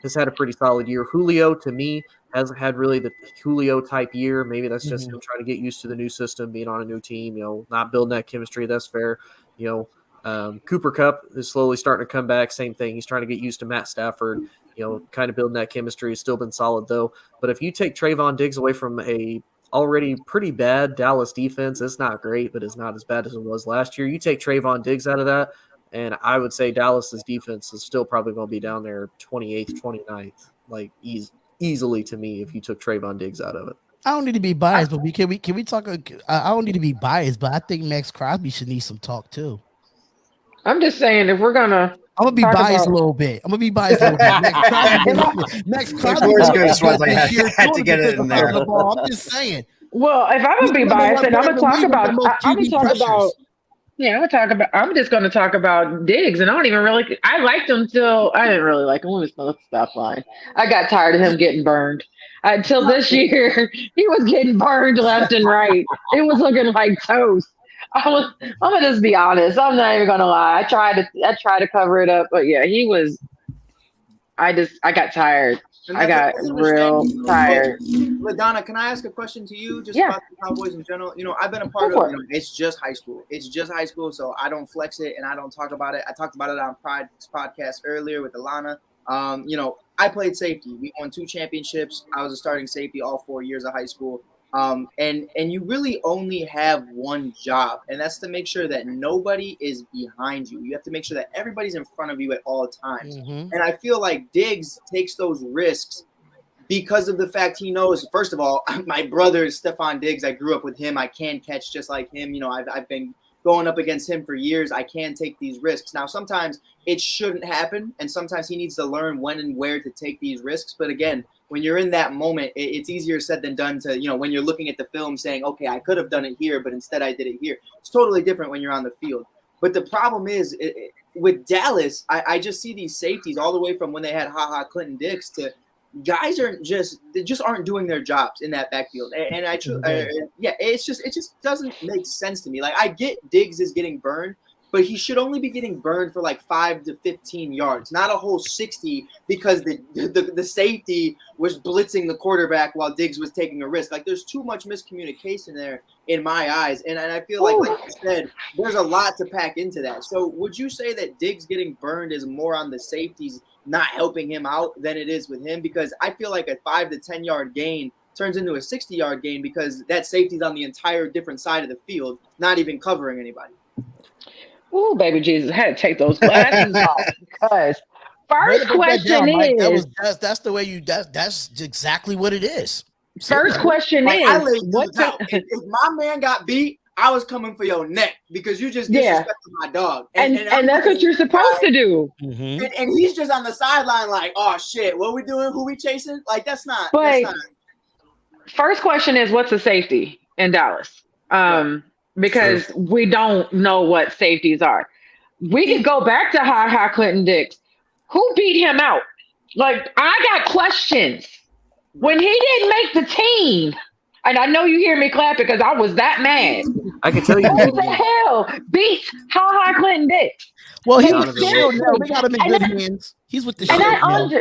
has had a pretty solid year. Julio, to me, hasn't had really the Julio type year. Maybe that's just him trying to get used to the new system, being on a new team, you know, not building that chemistry. That's fair. You know, Cooper Kupp is slowly starting to come back. Same thing. He's trying to get used to Matt Stafford, you know, kind of building that chemistry. He's still been solid, though. But if you take Trayvon Diggs away from a already pretty bad Dallas defense, it's not great, but it's not as bad as it was last year. You take Trayvon Diggs out of that, and I would say Dallas's defense is still probably going to be down there 28th, 29th, like easily to me if you took Trayvon Diggs out of it. I don't need to be biased, but can we talk? I don't need to be biased, but I think Max Crosby should need some talk too. I'm just saying if we're gonna, I'm gonna be biased a little bit. Max Crosby had to get it in there. I'm just saying. Well, if I'm gonna be biased, then I'm gonna talk about. I'm just going to talk about Diggs, and I don't even really. I liked him till I didn't really like him. Let me stop lying. I got tired of him getting burned. Until this year, he was getting burned left and right. It was looking like toast. I'm gonna just be honest. I'm not even gonna lie. I tried to cover it up, but yeah, he was. I got tired. I got real tired. LaDonna, can I ask a question to you just about the Cowboys in general? You know, I've been a part of it's just high school. It's just high school, so I don't flex it and I don't talk about it. I talked about it on Pride's podcast earlier with Alana. You know, I played safety. We won 2 championships. I was a starting safety all 4 years of high school. And you really only have one job, and that's to make sure that nobody is behind you. You have to make sure that everybody's in front of you at all times. And I feel like Diggs takes those risks because of the fact he knows, first of all, my brother is Stephon Diggs. I grew up with him. I can catch just like him. You know, I've been going up against him for years. I can take these risks. Now, sometimes it shouldn't happen, and sometimes he needs to learn when and where to take these risks. But again, when you're in that moment, it's easier said than done to, you know, when you're looking at the film saying, okay, I could have done it here, but instead I did it here. It's totally different when you're on the field. But the problem is with Dallas, I just see these safeties all the way from when they had Clinton Dix to guys they just aren't doing their jobs in that backfield. And it just doesn't make sense to me. Like, I get Diggs is getting burned, but he should only be getting burned for like 5 to 15 yards, not a whole 60 because the safety was blitzing the quarterback while Diggs was taking a risk. Like, there's too much miscommunication there in my eyes. And I feel like you said, there's a lot to pack into that. So would you say that Diggs getting burned is more on the safeties not helping him out than it is with him? Because I feel like a 5 to 10 yard gain turns into a 60-yard gain because that safety's on the entire different side of the field, not even covering anybody. Ooh, baby Jesus, I had to take those glasses off because first question is that's the way you that's exactly what it is. First question is if my man got beat, I was coming for your neck because you just disrespected my dog. And that's what you're supposed to do. And he's just on the sideline like, oh shit, what we doing? Who we chasing? Like, that's not. First question is, what's a safety in Dallas? Because we don't know what safeties are. We could go back to Clinton Dix. Who beat him out? Like, I got questions. When he didn't make the team, and I know you hear me clapping because I was that mad. I can tell you. Who the hell beats Clinton Dix? Well, he was still now. We got him in good hands. He's with the Shield.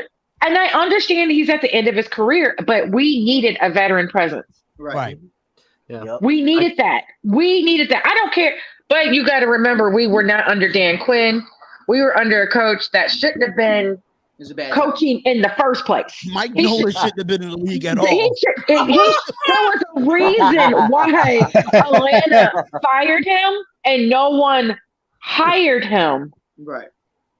And I understand he's at the end of his career, but we needed a veteran presence. Right. Yeah. We needed that. I don't care. But you got to remember, we were not under Dan Quinn. We were under a coach that shouldn't have been coaching in the first place. Mike Nolan shouldn't have been in the league at all. There was a reason why Atlanta fired him and no one hired him. Right.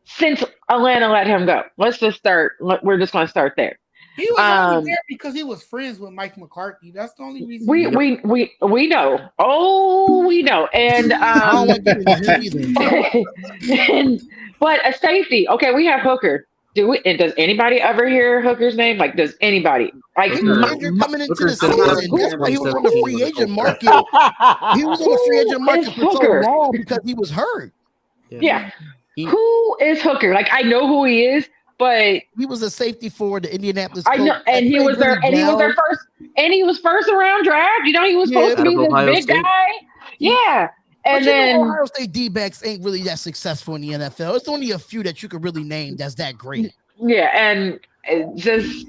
Since Atlanta let him go. Let's just start. We're just going to start there. He was only there because he was friends with Mike McCarthy. That's the only reason. We know. Oh, we know. And I don't like getting him either. But a safety. Okay, we have Hooker. And does anybody ever hear Hooker's name? Like, does anybody? Like, you're coming into the season. That's why he was on the free agent market. He was on the free agent market for so long because he was hurt. Yeah. Who is Hooker? Like, I know who he is, but he was a safety for the Indianapolis. I know, and he was their first, and he was first round draft. You know, he was supposed to be this big guy. Yeah. And then Ohio State D-backs ain't really that successful in the NFL. It's only a few that you could really name that's that great. Yeah, and just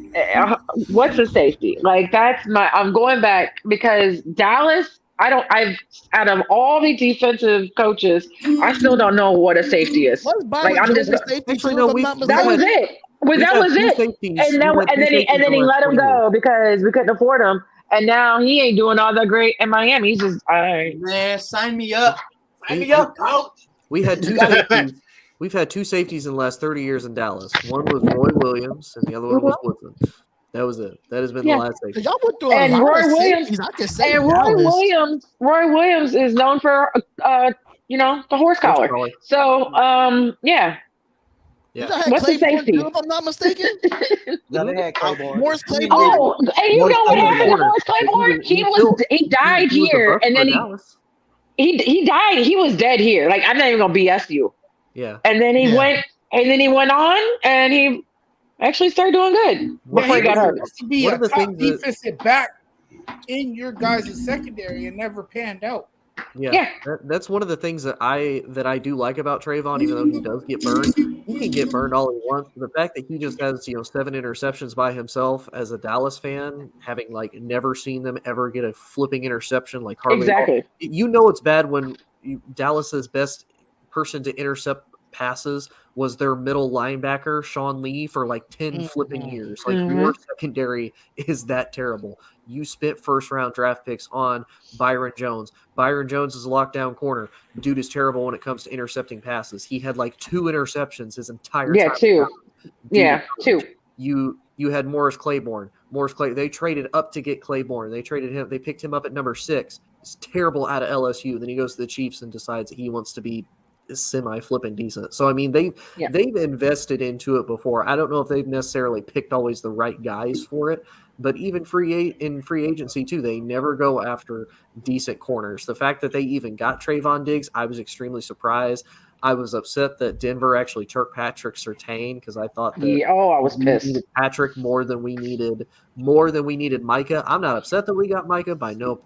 what's the safety? Like I'm going back because Dallas. Out of all the defensive coaches, I still don't know what a safety is. Like I'm just that was it. That was it. And then he let him go because we couldn't afford him. And now he ain't doing all that great in Miami. He's just man, sign me up. Sign me up, coach. We had two safeties. We've had two safeties in the last 30 years in Dallas. One was Roy Williams, and the other one was Woodson. That was it. That has been the last safety. Y'all went through a lot of safeties. I can say Roy Williams is known for the horse collar. So yeah. What's the safety? If I'm not mistaken. No, they had Claiborne. Morris Claiborne. Oh, and you know what happened to Morris Claiborne? He died here, and then he died. He was dead here. Like, I'm not even gonna BS you. Yeah. And then he went on, and he actually started doing good before he got hurt. To be a top defensive back in your guys' secondary and never panned out. Yeah. That's one of the things that I do like about Trayvon, even though he does get burned. He can get burned all he wants. The fact that he just has 7 interceptions by himself as a Dallas fan, having never seen them ever get a flipping interception like hardly. Exactly. It's bad when Dallas's best person to intercept passes was their middle linebacker Sean Lee for 10 flipping years. Your secondary is that terrible. You spent first round draft picks on Byron Jones. Byron Jones is a lockdown corner. Dude is terrible when it comes to intercepting passes. He had 2 interceptions his entire time. Two. You had Morris Claiborne. They traded up to get Claiborne. They traded him. They picked him up at number 6. It's terrible out of LSU. Then he goes to the Chiefs and decides that he wants to be semi-flipping decent. So, I mean, they've invested into it before. I don't know if they've necessarily picked always the right guys for it, but even in free agency too, they never go after decent corners. The fact that they even got Trayvon Diggs, I was extremely surprised. I was upset that Denver actually took Patrick Surtain because I thought that I was pissed. We needed Patrick more than we needed Micah. I'm not upset that we got Micah by no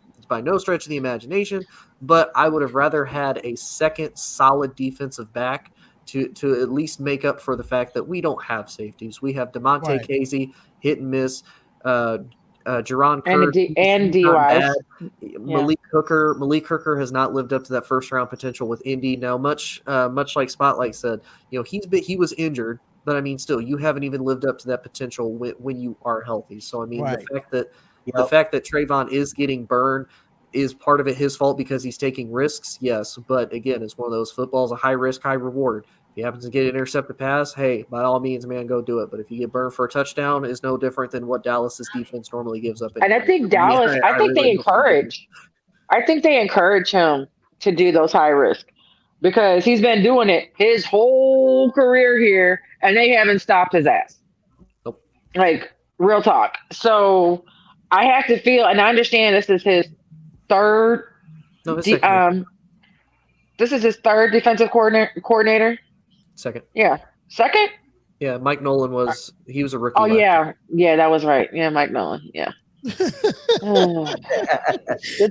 stretch of the imagination, but I would have rather had a second solid defensive back to at least make up for the fact that we don't have safeties. We have DeMonte Casey, hit and miss, Jerron Kerr, and DUIs. Malik Hooker has not lived up to that first round potential with Indy. Now, much like Spotlight said, he was injured, but I mean, still, you haven't even lived up to that potential when you are healthy. So I mean, the fact that Trayvon is getting burned is part of it his fault because he's taking risks, yes. But again, it's one of those footballs, a high risk, high reward. If he happens to get an intercepted pass, hey, by all means, man, go do it. But if you get burned for a touchdown, is no different than what Dallas's defense normally gives up. And I think Dallas, I think they encourage him to do those high risk because he's been doing it his whole career here, and they haven't stopped his ass. Nope. Real talk. So I have to feel, and I understand this is his third. No, his second. This is his third defensive coordinator. Second. Yeah. Second? Yeah, Mike Nolan was a rookie. Oh, yeah. Yeah, that was right. Yeah, Mike Nolan. Yeah. It's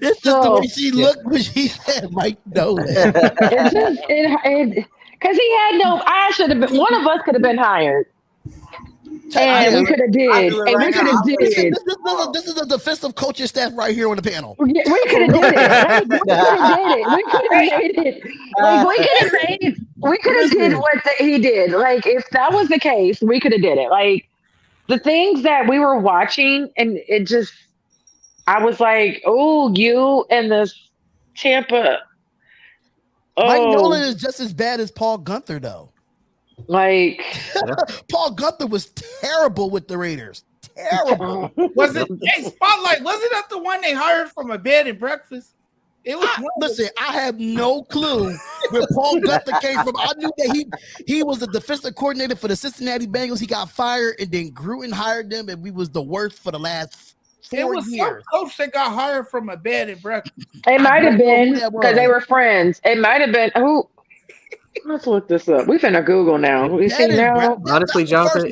just the way she looked when she said Mike Nolan. Because he had no, one of us could have been hired. And we could have did. And we could have did. This is the defensive coaching staff right here on the panel. Yeah, we could have did it. We could have did it. We could have made it. Like we could have made it. We could have did what he did. Like if that was the case, we could have did it. Like the things that we were watching, and it just, I was like, oh, you and this Tampa. Mike Nolan is just as bad as Paul Gunther, though. Like Paul Gunther was terrible with the Raiders. Terrible. Was it? Hey, Spotlight, wasn't that the one they hired from a bed and breakfast? It was. Listen, I have no clue where Paul Gunther came from. I knew that he was the defensive coordinator for the Cincinnati Bengals. He got fired, and then Gruden hired him, and we was the worst for the last 4 years. It was some coach that got hired from a bed and breakfast. It might have been because they were friends. It might have been who. Let's look this up. We finna Google now. We see now. Honestly, Jonathan,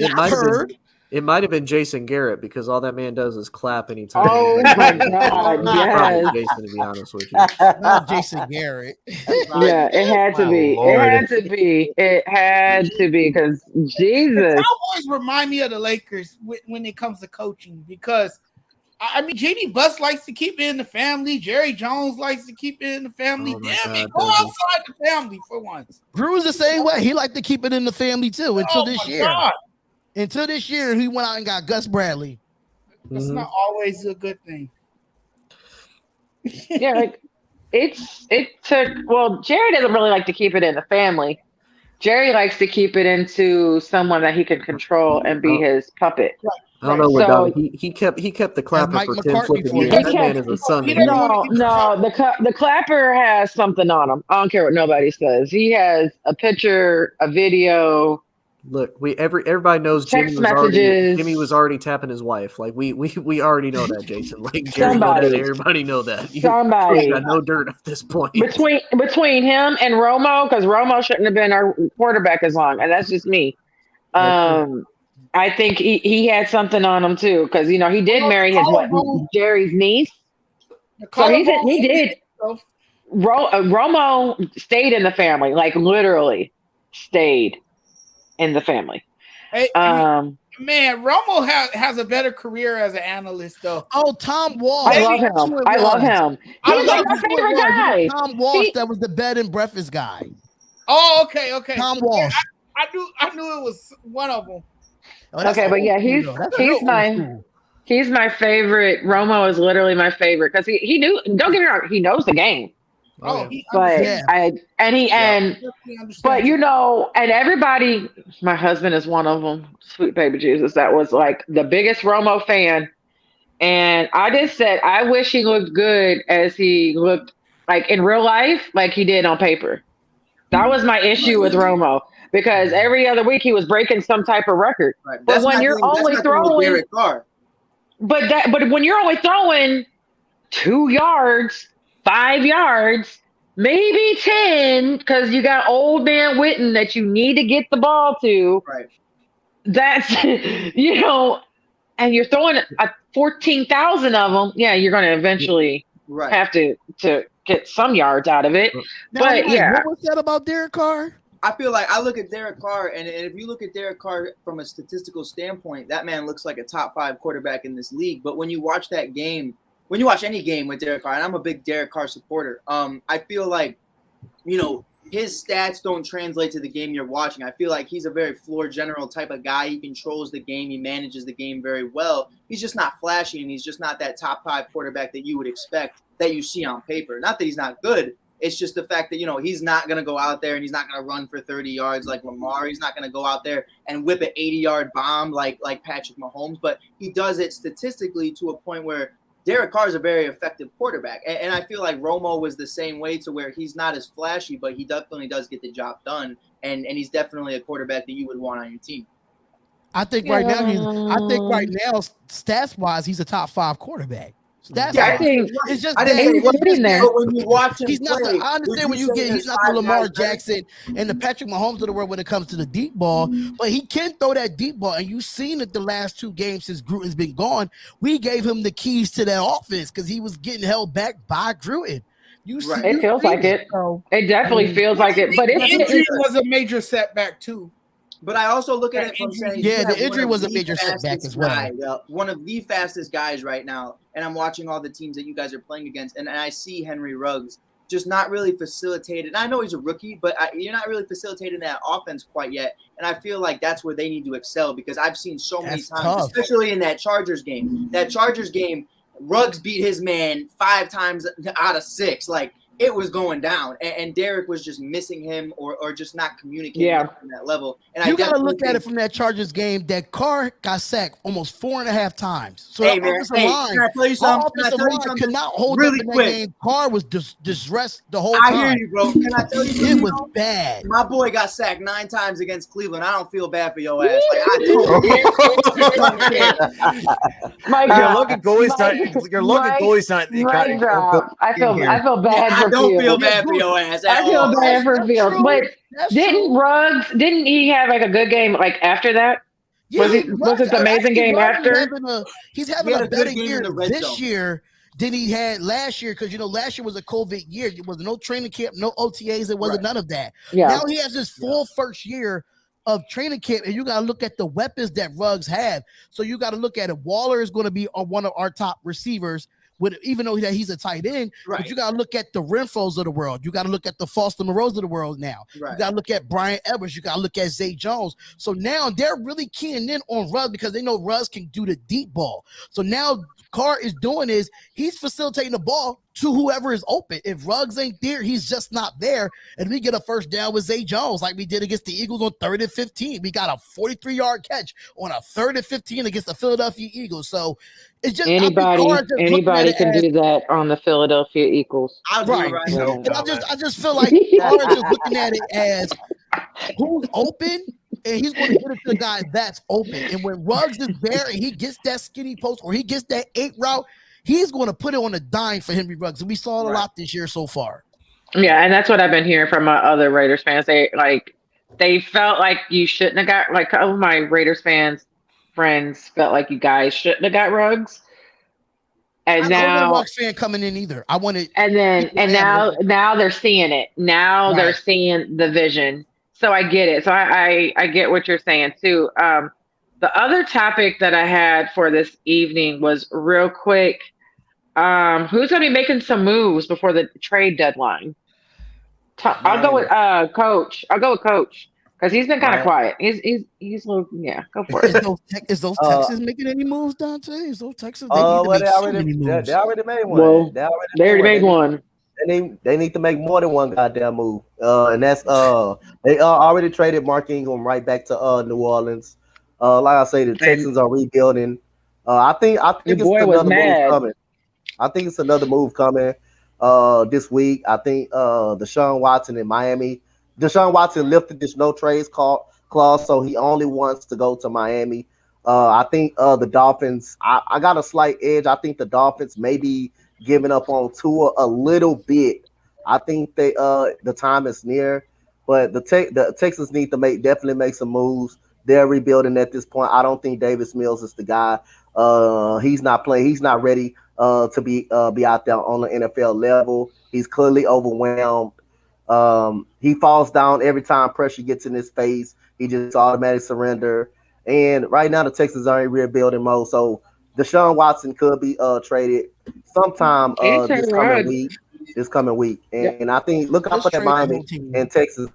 it might have been Jason Garrett because all that man does is clap anytime. Oh my God! Yes. Jason, to be honest with you, not Jason Garrett. Yeah, it had to be. It had to be. It had to be because Jesus. The Cowboys remind me of the Lakers when it comes to coaching because. I mean, JD Buss likes to keep it in the family. Jerry Jones likes to keep it in the family. Damn it, go outside the family for once. Gruden's the same way. He liked to keep it in the family too until this year. God. Until this year, he went out and got Gus Bradley. That's not always a good thing. Yeah, like it took. Well, Jerry doesn't really like to keep it in the family. Jerry likes to keep it into someone that he can control and be his puppet. Right. I don't know what he kept the clapper for Tim flipping years. That man is a son. No, the clapper has something on him. I don't care what nobody says. He has a picture, a video. Look, everybody knows Jimmy was already tapping his wife. Like we already know that, Jason. Like everybody know that. Somebody got no dirt at this point. Between him and Romo, because Romo shouldn't have been our quarterback as long, and that's just me. I think he had something on him too, because he did marry his Jerry's niece. So he did. Romo stayed in the family, like literally stayed in the family. Hey, man, Romo has a better career as an analyst, though. Oh, Tom Walsh. I love him. He's like my favorite guy. Tom Walsh, that was the bed and breakfast guy. Oh, okay. Tom Walsh. I knew it was one of them. Oh, okay, but yeah, he's my favorite. Romo is literally my favorite because he knew. Don't get me wrong, he knows the game. But everybody, my husband is one of them. Sweet baby Jesus, that was like the biggest Romo fan, and I just said I wish he looked good as he looked like in real life, like he did on paper. That was my issue with Romo. Because every other week he was breaking some type of record. Right. But when you're only throwing, but when you're only throwing 2 yards, 5 yards, maybe 10, because you got old man Witten that you need to get the ball to. Right. That's and you're throwing 14,000 of them. Yeah, you're going to eventually have to get some yards out of it. Now, what was that about Derek Carr? I feel like I look at Derek Carr, and if you look at Derek Carr from a statistical standpoint, that man looks like a top 5 quarterback in this league. But when you watch that game, when you watch any game with Derek Carr, and I'm a big Derek Carr supporter, I feel like, his stats don't translate to the game you're watching. I feel like he's a very floor general type of guy. He controls the game. He manages the game very well. He's just not flashy, and he's just not that top 5 quarterback that you would expect that you see on paper. Not that he's not good. It's just the fact that, he's not going to go out there and he's not going to run for 30 yards like Lamar. He's not going to go out there and whip an 80-yard bomb like Patrick Mahomes. But he does it statistically to a point where Derek Carr is a very effective quarterback. And I feel like Romo was the same way, to where he's not as flashy, but he definitely does get the job done. And he's definitely a quarterback that you would want on your team. I think right now, stats-wise, he's a top 5 quarterback. I think it's just in there. When you watch him play, I understand what you get. He's not the Lamar Jackson and the Patrick Mahomes of the world when it comes to the deep ball, but he can throw that deep ball. And you've seen it the last 2 games since Gruden's been gone. We gave him the keys to that offense because he was getting held back by Gruden. It feels like it. It definitely feels like it. But injury was a major setback too. But I also look at it from saying, yeah, the injury was a major setback as well. One of the fastest guys right now, and I'm watching all the teams that you guys are playing against, and I see Henry Ruggs just not really facilitated. And I know he's a rookie, but you're not really facilitating that offense quite yet. And I feel like that's where they need to excel because I've seen so many times, especially in that Chargers game. That Chargers game, Ruggs beat his man 5 times out of 6. Like, it was going down, and Derek was just missing him or just not communicating on that level. And you got to look at it from that Chargers game. That Carr got sacked almost 4.5 times. So hey, man, can I tell you something? Could not hold really up in that game. Carr was distressed the whole time. I hear you, bro. Can I tell you something? It was bad. My boy got sacked 9 times against Cleveland. I don't feel bad for your ass. Like, Your Logan goalie's not. I feel bad for I don't feel bad for your ass. I feel bad for Fields. But didn't he have like a good game like after that? Yeah, was it the amazing game after? He's having a better year this year than he had last year because last year was a COVID year. There was no training camp, no OTAs. There wasn't none of that. Yeah. Now he has his full first year of training camp, and you got to look at the weapons that Ruggs have. So you got to look at it. Waller is going to be one of our top receivers. Even though he's a tight end, but you got to look at the Renfros of the world. You got to look at the Foster Moreaus of the world now. You got to look at Brian Edwards. You got to look at Zay Jones. So now they're really keying in on Ruggs because they know Ruggs can do the deep ball. So now Carr is doing is he's facilitating the ball to whoever is open. If Ruggs ain't there, he's just not there. And we get a first down with Zay Jones like we did against the Eagles on 3rd and 15. We got a 43-yard catch on a 3rd and 15 against the Philadelphia Eagles. So it's just anybody can do that on the Philadelphia Eagles. Right. And I just feel like Carr just looking at it as who's open. And he's going to get it to the guy that's open. And when Ruggs is there and he gets that skinny post or he gets that 8 route, he's going to put it on a dime for Henry Ruggs. And we saw it a lot this year so far. Yeah, and that's what I've been hearing from my other Raiders fans. They felt like you shouldn't have got, like, all of my Raiders friends felt like you guys shouldn't have got Ruggs. And now Ruggs fan coming in either. I wanted, now they're seeing it. Now they're seeing the vision. So I get it. So I get what you're saying too. The other topic that I had for this evening was real quick. Who's going to be making some moves before the trade deadline? I'll go with Coach. I'll go with Coach because he's been kind of quiet. He's go for it. Is those Texans making any moves, Dante? Is those Texans? They already made one. Well, they already made one. They need to make more than one goddamn move. And that's they already traded Mark Ingram right back to New Orleans. Like I say, the Texans are rebuilding. I think it's another move coming. I think it's another move coming this week. I think Deshaun Watson in Miami. Deshaun Watson lifted this no trades clause, so he only wants to go to Miami. I think the Dolphins. I got a slight edge. I think the Dolphins maybe giving up on Tua a little bit. I think the time is near, but the Texans need to definitely make some moves. They're rebuilding at this point. I don't think Davis Mills is the guy. He's not playing. He's not ready to be out there on the NFL level. He's clearly overwhelmed. He falls down every time pressure gets in his face. He just automatically surrender. And right now the Texans are in rebuilding mode. So Deshaun Watson could be traded sometime this coming week. And I think look out for that Miami and Texas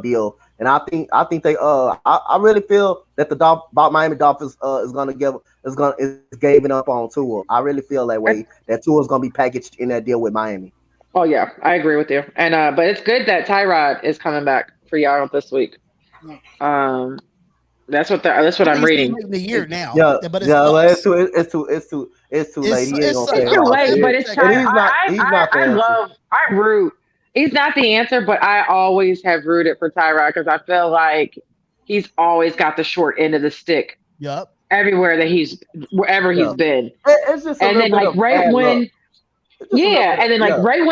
deal. And I think they I really feel that the Miami Dolphins is giving up on Tua. I really feel that way. That Tua is gonna be packaged in that deal with Miami. Oh yeah, I agree with you. And but it's good that Tyrod is coming back for y'all this week. That's what I'm reading. The year now, but it's too late. It's too late, but it's time. I root. He's not the answer, but I always have rooted for Tyrod because I feel like he's always got the short end of the stick. Yep. Wherever he's been. It's just and then like right when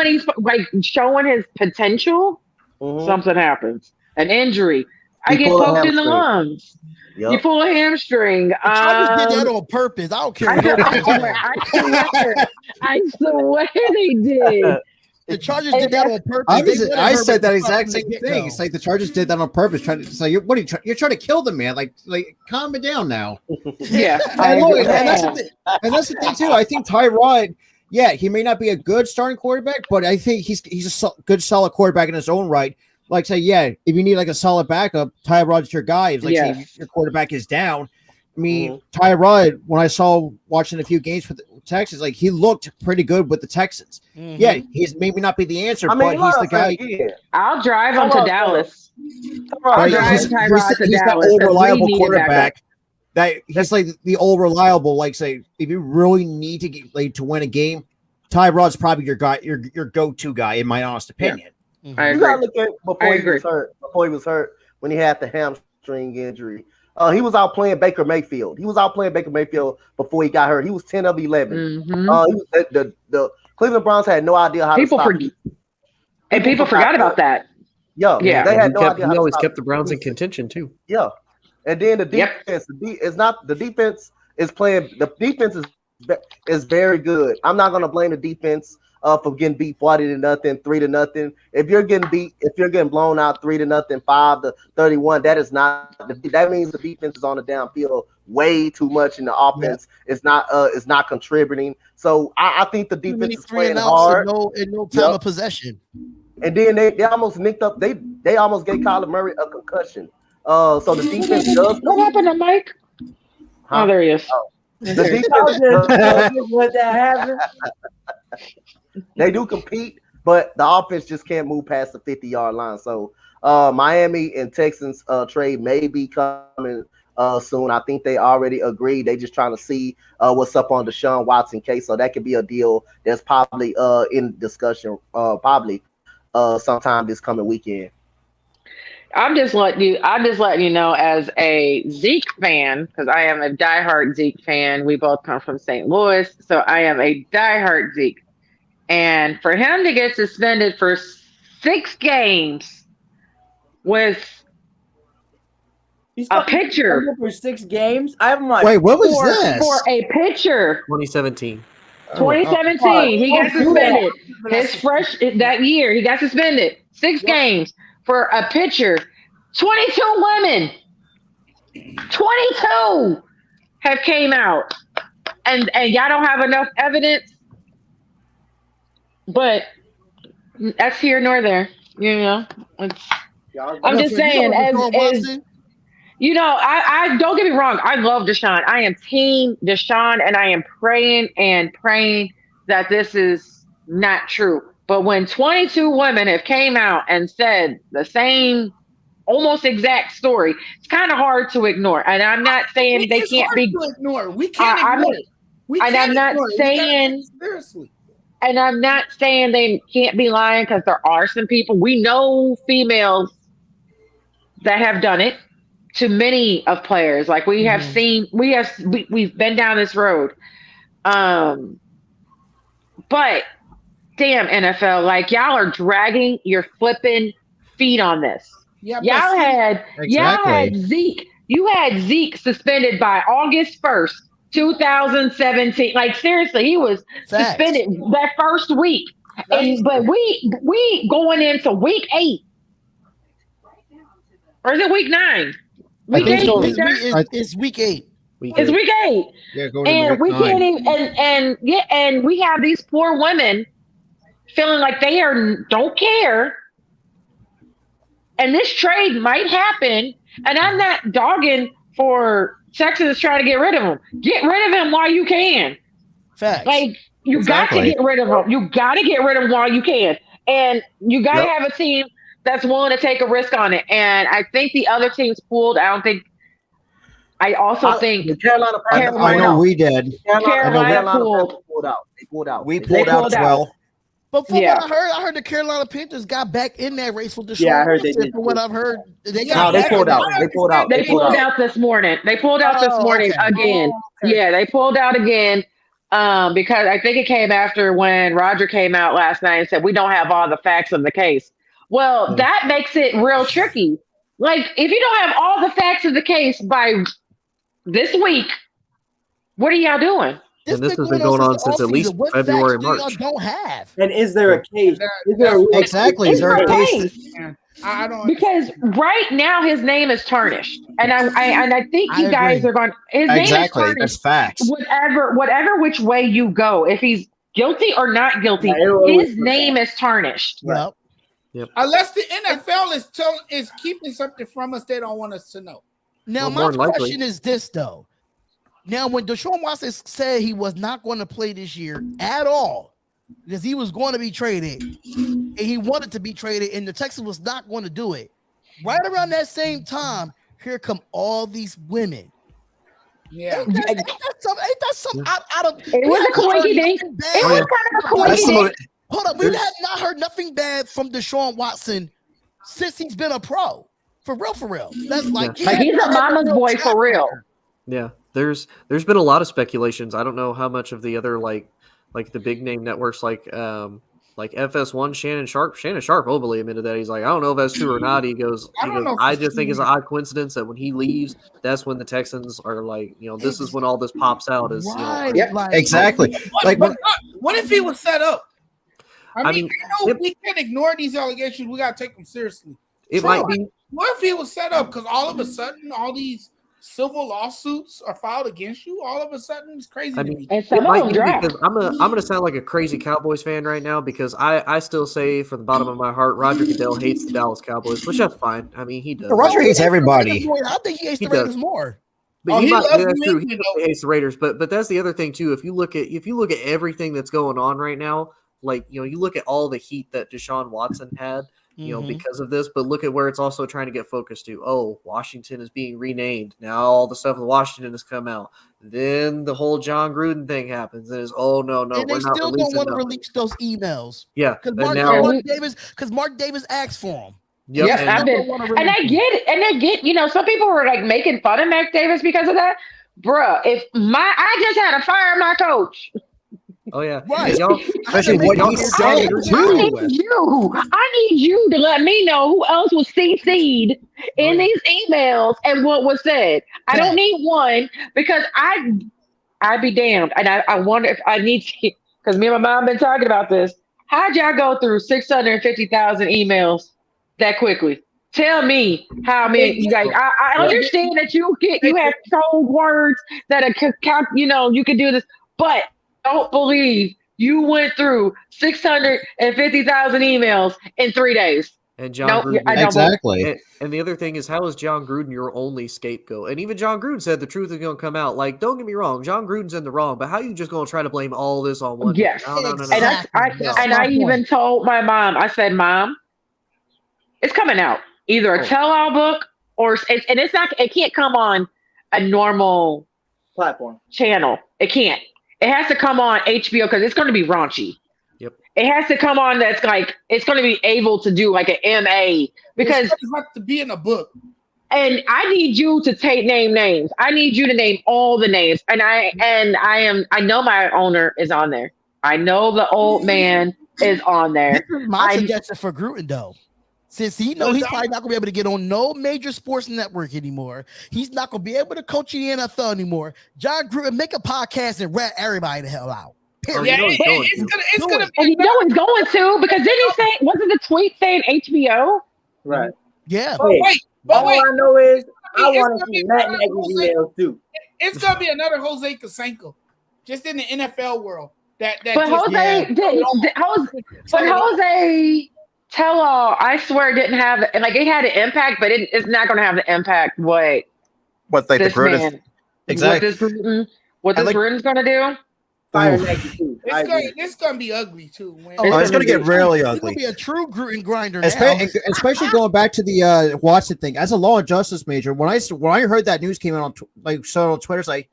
he's like showing his potential, something happens. An injury. I get poked in the lungs. Yep. You pull a hamstring. I just did that on purpose. I don't care. I swear they did. The Chargers did that on purpose. I said that exact same thing. It's like the Chargers did that on purpose. Trying to say, what are you? You're trying to kill the man. Like, calm it down now. Yeah, and that's the thing too. I think Tyrod. Yeah, he may not be a good starting quarterback, but I think he's a good, solid quarterback in his own right. Like, say, yeah, if you need like a solid backup, Tyrod's your guy. It's like, say your quarterback is down. I mean, Tyrod, when I saw watching a few games with the Texans, like he looked pretty good with the Texans. Yeah, he's maybe not be the answer, but he's the guy. I'll drive him to Dallas. Right, he's that old reliable quarterback. He's like the old reliable. Like, say, if you really need to get to win a game, Tyrod's probably your guy, your go-to guy, in my honest opinion. You gotta look at before he was hurt when he had the hamstring injury. He was out playing Baker Mayfield. He was out playing Baker Mayfield before he got hurt. He was 10 of 11. The Cleveland Browns had no idea how to stop him. And people forgot about that. Yeah. They had no idea. He always kept the Browns in contention too. Yeah. And then the defense the defense is playing. The defense is very good. I'm not going to blame the defense for getting beat 40-0, 3-0. If you're getting beat, if you're getting blown out 3-0, 5-31, that means the defense is on the downfield way too much, and the offense is not contributing. So I think the defense is playing hard. In no time of possession. And then they almost nicked up. They almost gave Kyler Murray a concussion. So the defense does. What happened to Mike? Oh, there he is. The defense what that happened. They do compete, but the offense just can't move past the 50-yard line. So Miami and Texans trade may be coming soon. I think they already agreed. They just trying to see what's up on Deshaun Watson case. So that could be a deal that's probably in discussion probably sometime this coming weekend. I'm just letting you know, as a Zeke fan, because I am a diehard Zeke fan. We both come from St. Louis, so I am a diehard Zeke. And for him to get suspended for 6 games with a pitcher for 6 games, I'm like, wait, what was this? For a pitcher, 2017. 2017, he got suspended. That year, he got suspended 6 games. For a pitcher, 22 women, 22 have came out, and y'all don't have enough evidence. But that's here nor there, you know. I'm just saying, as you know, I don't get me wrong. I love Deshaun. I am team Deshaun, and I am praying that this is not true. But when 22 women have came out and said the same, almost exact story, it's kind of hard to ignore. And I'm not saying they can't be ignore. We can't ignore it. I'm not saying seriously. And I'm not saying they can't be lying, because there are some people. We know females that have done it to many of players. Like we have seen, we've been down this road. But damn, NFL, like y'all are dragging your flipping feet on this. Yeah, y'all had Zeke. You had Zeke suspended by August 1st, 2017. Like seriously, he was suspended that first week. But we going into week 8. Or is it week 9? Week 8. It's week 8. It's week 8. Yeah, and we can't even and we have these poor women feeling like they don't care. And this trade might happen. And I'm not dogging for Texas trying to get rid of him. Get rid of him while you can. Facts. Like you got to get rid of him. You got to get rid of him while you can. And you got to have a team that's willing to take a risk on it. And I think the other teams pulled. I also think Carolina. I know we did. Carolina pulled out. They pulled out. We pulled out as well. But from what I heard the Carolina Panthers got back in that race with Deshaun. Yeah, I heard they did. From what I've heard, they pulled out. They pulled out. They pulled out this morning. They pulled out this morning again. Yeah, they pulled out again because I think it came after when Roger came out last night and said we don't have all the facts of the case. Well, that makes it real tricky. Like if you don't have all the facts of the case by this week, what are y'all doing? And this has been going on since at least February, March. Don't have. And is there a case? Exactly. Is there a case? I don't because right now his name is tarnished, and I think you guys are going. His name is tarnished. That's facts. Whatever which way you go, if he's guilty or not guilty, his name is tarnished. Yep. Unless the NFL is keeping something from us, they don't want us to know. Now, my question is this though. Now, when Deshaun Watson said he was not going to play this year at all, because he was going to be traded, and he wanted to be traded, and the Texans was not going to do it. Right around that same time, here come all these women. Yeah, ain't that some out of? It was a coinky dink. It was kind of a coinky dink. Hold up, we have not heard nothing bad from Deshaun Watson since he's been a pro. For real. That's like he's a mama's boy for real. Yeah, there's been a lot of speculations. I don't know how much of the other like the big name networks like FS1 Shannon Sharp openly admitted that he's like, I don't know if that's true or not. He goes, I just think it's an odd coincidence that when he leaves, that's when the Texans are like, this is when all this pops out. Is exactly. What if he was set up? I mean we can't ignore these allegations. We gotta take them seriously. It might be. What if he was set up? Because all of a sudden, all these civil lawsuits are filed against you. All of a sudden, it's crazy. I mean, it might be because I'm gonna sound like a crazy Cowboys fan right now because I still say from the bottom of my heart, Roger Goodell hates the Dallas Cowboys, which that's fine. I mean, he does. Roger hates everybody. I think he hates the Raiders more. But that's true. He hates the Raiders, but that's the other thing too. If you look at everything that's going on right now, like you look at all the heat that Deshaun Watson had. Because of this, but look at where it's also trying to get focused to. Oh, Washington is being renamed. Now all the stuff with Washington has come out. Then the whole John Gruden thing happens. And it's, no, and we're they not still don't want to release those emails. Yeah. Because Mark Davis asked for them. Yep. Yes, and I get it. And I get, some people were like making fun of Mark Davis because of that. Bruh, I just had to fire my coach. Oh yeah, right. Especially what you said. I need you to let me know who else was CC'd in these emails and what was said. I don't need one because I'd be damned, and I wonder if I need to, because me and my mom been talking about this. How'd y'all go through 650,000 emails that quickly? Tell me how many you guys. I understand that you have code words that you can do this, but. Don't believe you went through 650,000 emails in 3 days. And John Gruden, exactly. And the other thing is, how is John Gruden your only scapegoat? And even John Gruden said the truth is going to come out. Like, don't get me wrong, John Gruden's in the wrong, but how are you just going to try to blame all this on one? Yes, no. And I even told my mom. I said, Mom, it's coming out. Either a tell-all book or it's not. It can't come on a normal platform channel. It can't. It has to come on HBO because it's going to be raunchy. Yep. It has to come on that's like it's going to be able to do like an MA because it's have to be in a book. And I need you to name names. I need you to name all the names. And I know my owner is on there. I know the old man is on there. This is my suggestion for Gruden though. Since he's probably not going to be able to get on no major sports network anymore. He's not going to be able to coach in the NFL anymore. John Gruden, make a podcast and rat everybody the hell out. Yeah, it's gonna be. And you know he's going to because didn't he say? Wasn't the tweet saying HBO? Right. Yeah. But wait. All I know is I want to see Matt Nagy's emails too. It's gonna be another Jose Canseco, just in the NFL world. But Jose. Tell all, I swear, didn't have it had an impact, but it's not going to have the impact. What like this the man, exactly. What this Gruden's going to do? Fire Nagy too. It's going to be ugly too. It's going to get really ugly. It's going to be a true Gruden grinder. Especially going back to the Watson thing. As a law and justice major, when I heard that news came out on Twitter, it's like,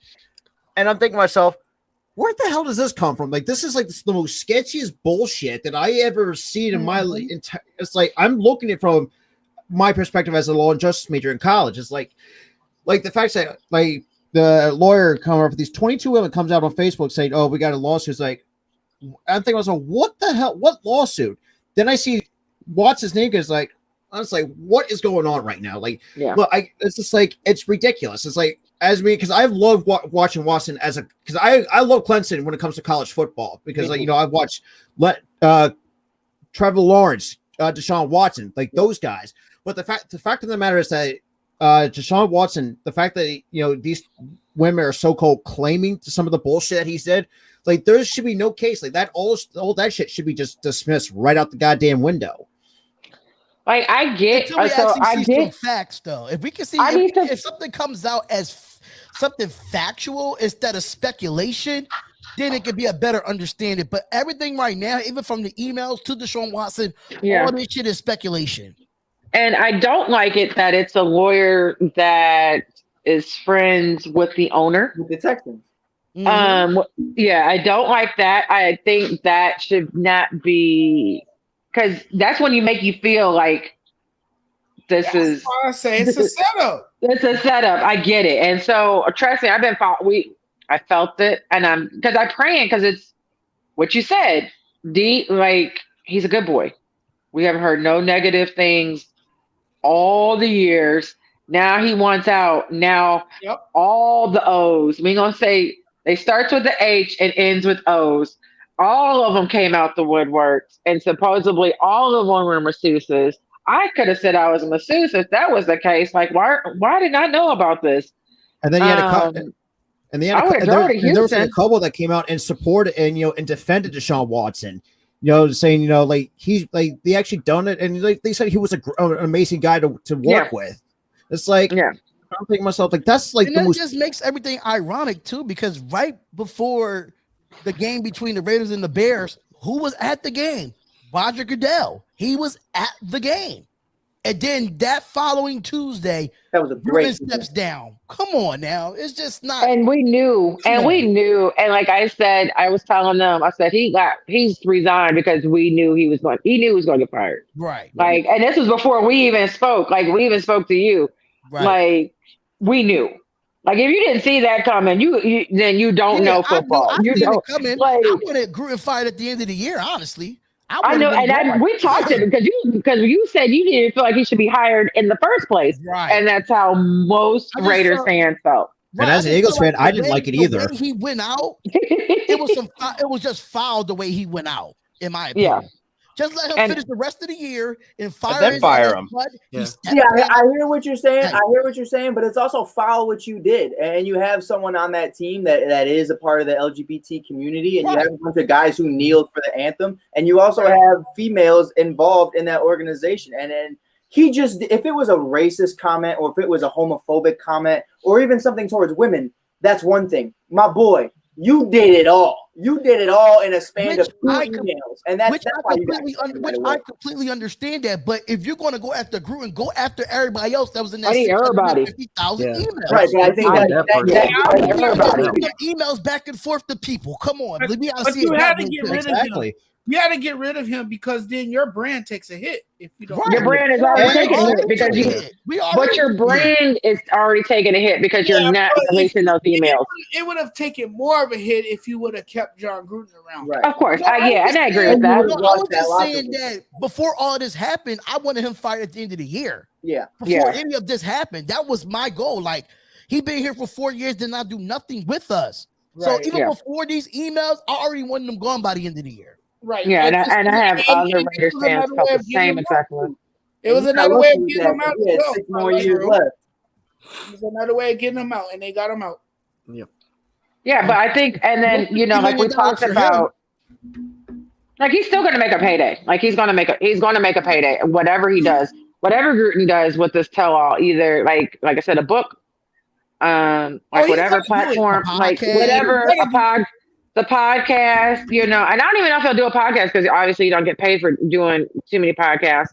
and I'm thinking to myself, where the hell does this come from? Like, this is like the most sketchiest bullshit that I ever seen in my entire. It's like I'm looking at it from my perspective as a law and justice major in college. It's like the fact that like the lawyer coming up with these 22 women comes out on Facebook saying, "Oh, we got a lawsuit." It's like I'm thinking myself, what the hell? What lawsuit? Then I see Watson's name is like I was like, what is going on right now? Like, look, it's just like it's ridiculous. It's like because I've loved watching Watson because I love Clemson when it comes to college football because like I've watched Trevor Lawrence, Deshaun Watson, like those guys. But the fact of the matter is that Deshaun Watson, the fact that these women are so-called claiming to some of the bullshit that he said, like there should be no case like that. All that shit should be just dismissed right out the goddamn window. Like I get, Until we so actually I see get some facts though. If we can see, I need if something comes out as something factual instead of speculation, then it could be a better understanding. But everything right now, even from the emails to Deshaun Watson, all this shit is speculation. And I don't like it that it's a lawyer that is friends with the owner. With the Texans. Yeah, I don't like that. I think that should not be, because that's when you make you feel like this is. That's why I say it's a setup. It's a setup. I get it, and so trust me, I felt it, and I'm praying because it's what you said. Like he's a good boy. We haven't heard no negative things all the years. Now he wants out. Now all the O's. We gonna say they starts with the H and ends with O's. All of them came out the woodworks, and supposedly all of them were masseuses. I could have said I was a masseuse if that was the case. Like, why did I know about this? And then you had there was a couple that came out and supported and defended Deshaun Watson. Saying like he's like they actually done it, and like they said he was an amazing guy to work with. It's like I'm thinking to myself like that's like and that just makes everything ironic too, because right before the game between the Raiders and the Bears, who was at the game? Roger Goodell. He was at the game. And then that following Tuesday, that was a great steps down. Come on now. It's just not. And we knew. And like I said, I was telling them, I said he's resigned because he knew he was going to get fired. Right. Like, and this was before we even spoke. Like we even spoke to you. Right. Like we knew. Like if you didn't see that coming, then you don't know football. I wanted Gruden fired at the end of the year, honestly. I know, and we talked to him because you said you didn't feel like he should be hired in the first place, right? And that's how most Raiders fans felt. And as an Eagles fan, I didn't like it either. When he went out, it was just foul the way he went out, in my opinion. Yeah. Just let him finish the rest of the year and fire him. I hear what you're saying. But it's also foul what you did. And you have someone on that team that is a part of the LGBT community, and you have a bunch of guys who kneeled for the anthem, and you also have females involved in that organization. And then if it was a racist comment, or if it was a homophobic comment, or even something towards women, that's one thing. My boy, you did it all. You did it all in a span of 2 emails, and that's why I completely understand that. But if you're going to go after Gruden, go after everybody else that was in that 50,000 emails. Right, but I think that emails back and forth to people. Come on, let me see. You had to get rid of him. You had to get rid of him because then your brand takes a hit. If you don't, your brand is already taking a hit because your brand is already taking a hit because you're not releasing those emails. It would have taken more of a hit if you would have kept John Gruden around. Right. Of course, and I agree with that. I was just saying that before all this happened, I wanted him fired at the end of the year. Yeah. Before any of this happened, that was my goal. Like he been here for 4 years, did not do nothing with us. Right. So even before these emails, I already wanted them gone by the end of the year. Right. Yeah, and I have other Raiders fans felt the same exactly. It was another way of getting them out. 6 more years left. It was another way of getting them out, and they got them out. Yep. Yeah, but I think, and then like we talked about, like he's still going to make a payday. Like he's going to make a payday. Whatever he does, whatever Gruden does with this tell-all, either like I said, a book, whatever platform, like whatever the podcast, and I don't even know if he'll do a podcast because obviously you don't get paid for doing too many podcasts.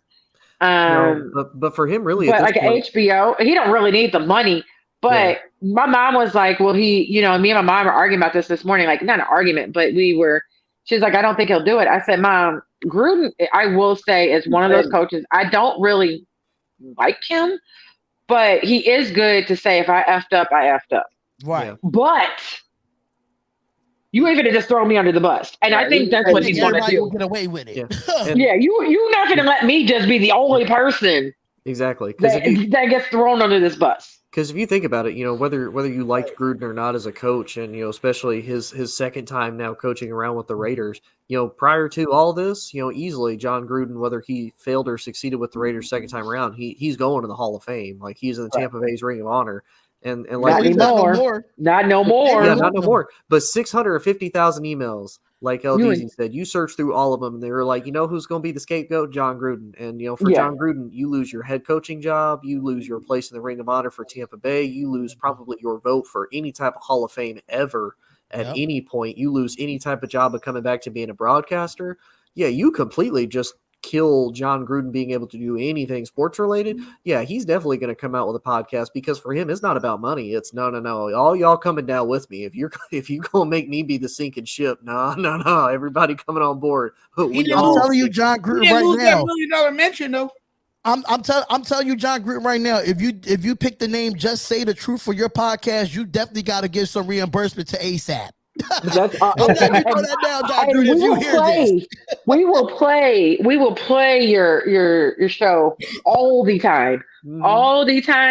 But for him, really, but like HBO, he don't really need the money. But my mom was like, well, me and my mom were arguing about this morning, like not an argument, but she's like, I don't think he'll do it. I said, Mom, Gruden, I will say, is one of those coaches. I don't really like him, but he is good to say, if I effed up, I effed up. Right. But you ain't gonna just throw me under the bus, and I think that's what he's gonna do. Get away with it. Yeah, you're not gonna let me just be the only person Exactly. That gets thrown under this bus. Because if you think about it, whether you liked Gruden or not as a coach, and especially his second time now coaching around with the Raiders, prior to all this, easily John Gruden, whether he failed or succeeded with the Raiders second time around, he's going to the Hall of Fame. Like he's in the Tampa Bay's Ring of Honor, and like not no more. Yeah, not no more. But 650,000 emails. Like LDZ said, you search through all of them, and they were like, who's going to be the scapegoat? John Gruden. And, for John Gruden, you lose your head coaching job. You lose your place in the Ring of Honor for Tampa Bay. You lose probably your vote for any type of Hall of Fame ever at any point. You lose any type of job of coming back to being a broadcaster. Yeah, you completely just kill John Gruden being able to do anything sports related. Yeah, he's definitely going to come out with a podcast, because for him it's not about money. It's no, all y'all coming down with me. If you gonna make me be the sinking ship, no, everybody coming on board. I'm telling you, John Gruden right now. $1 million mention though. I'm telling you, John Gruden right now. If you pick the name "Just Say the Truth" for your podcast, you definitely got to give some reimbursement to ASAP. We will play your show all the time.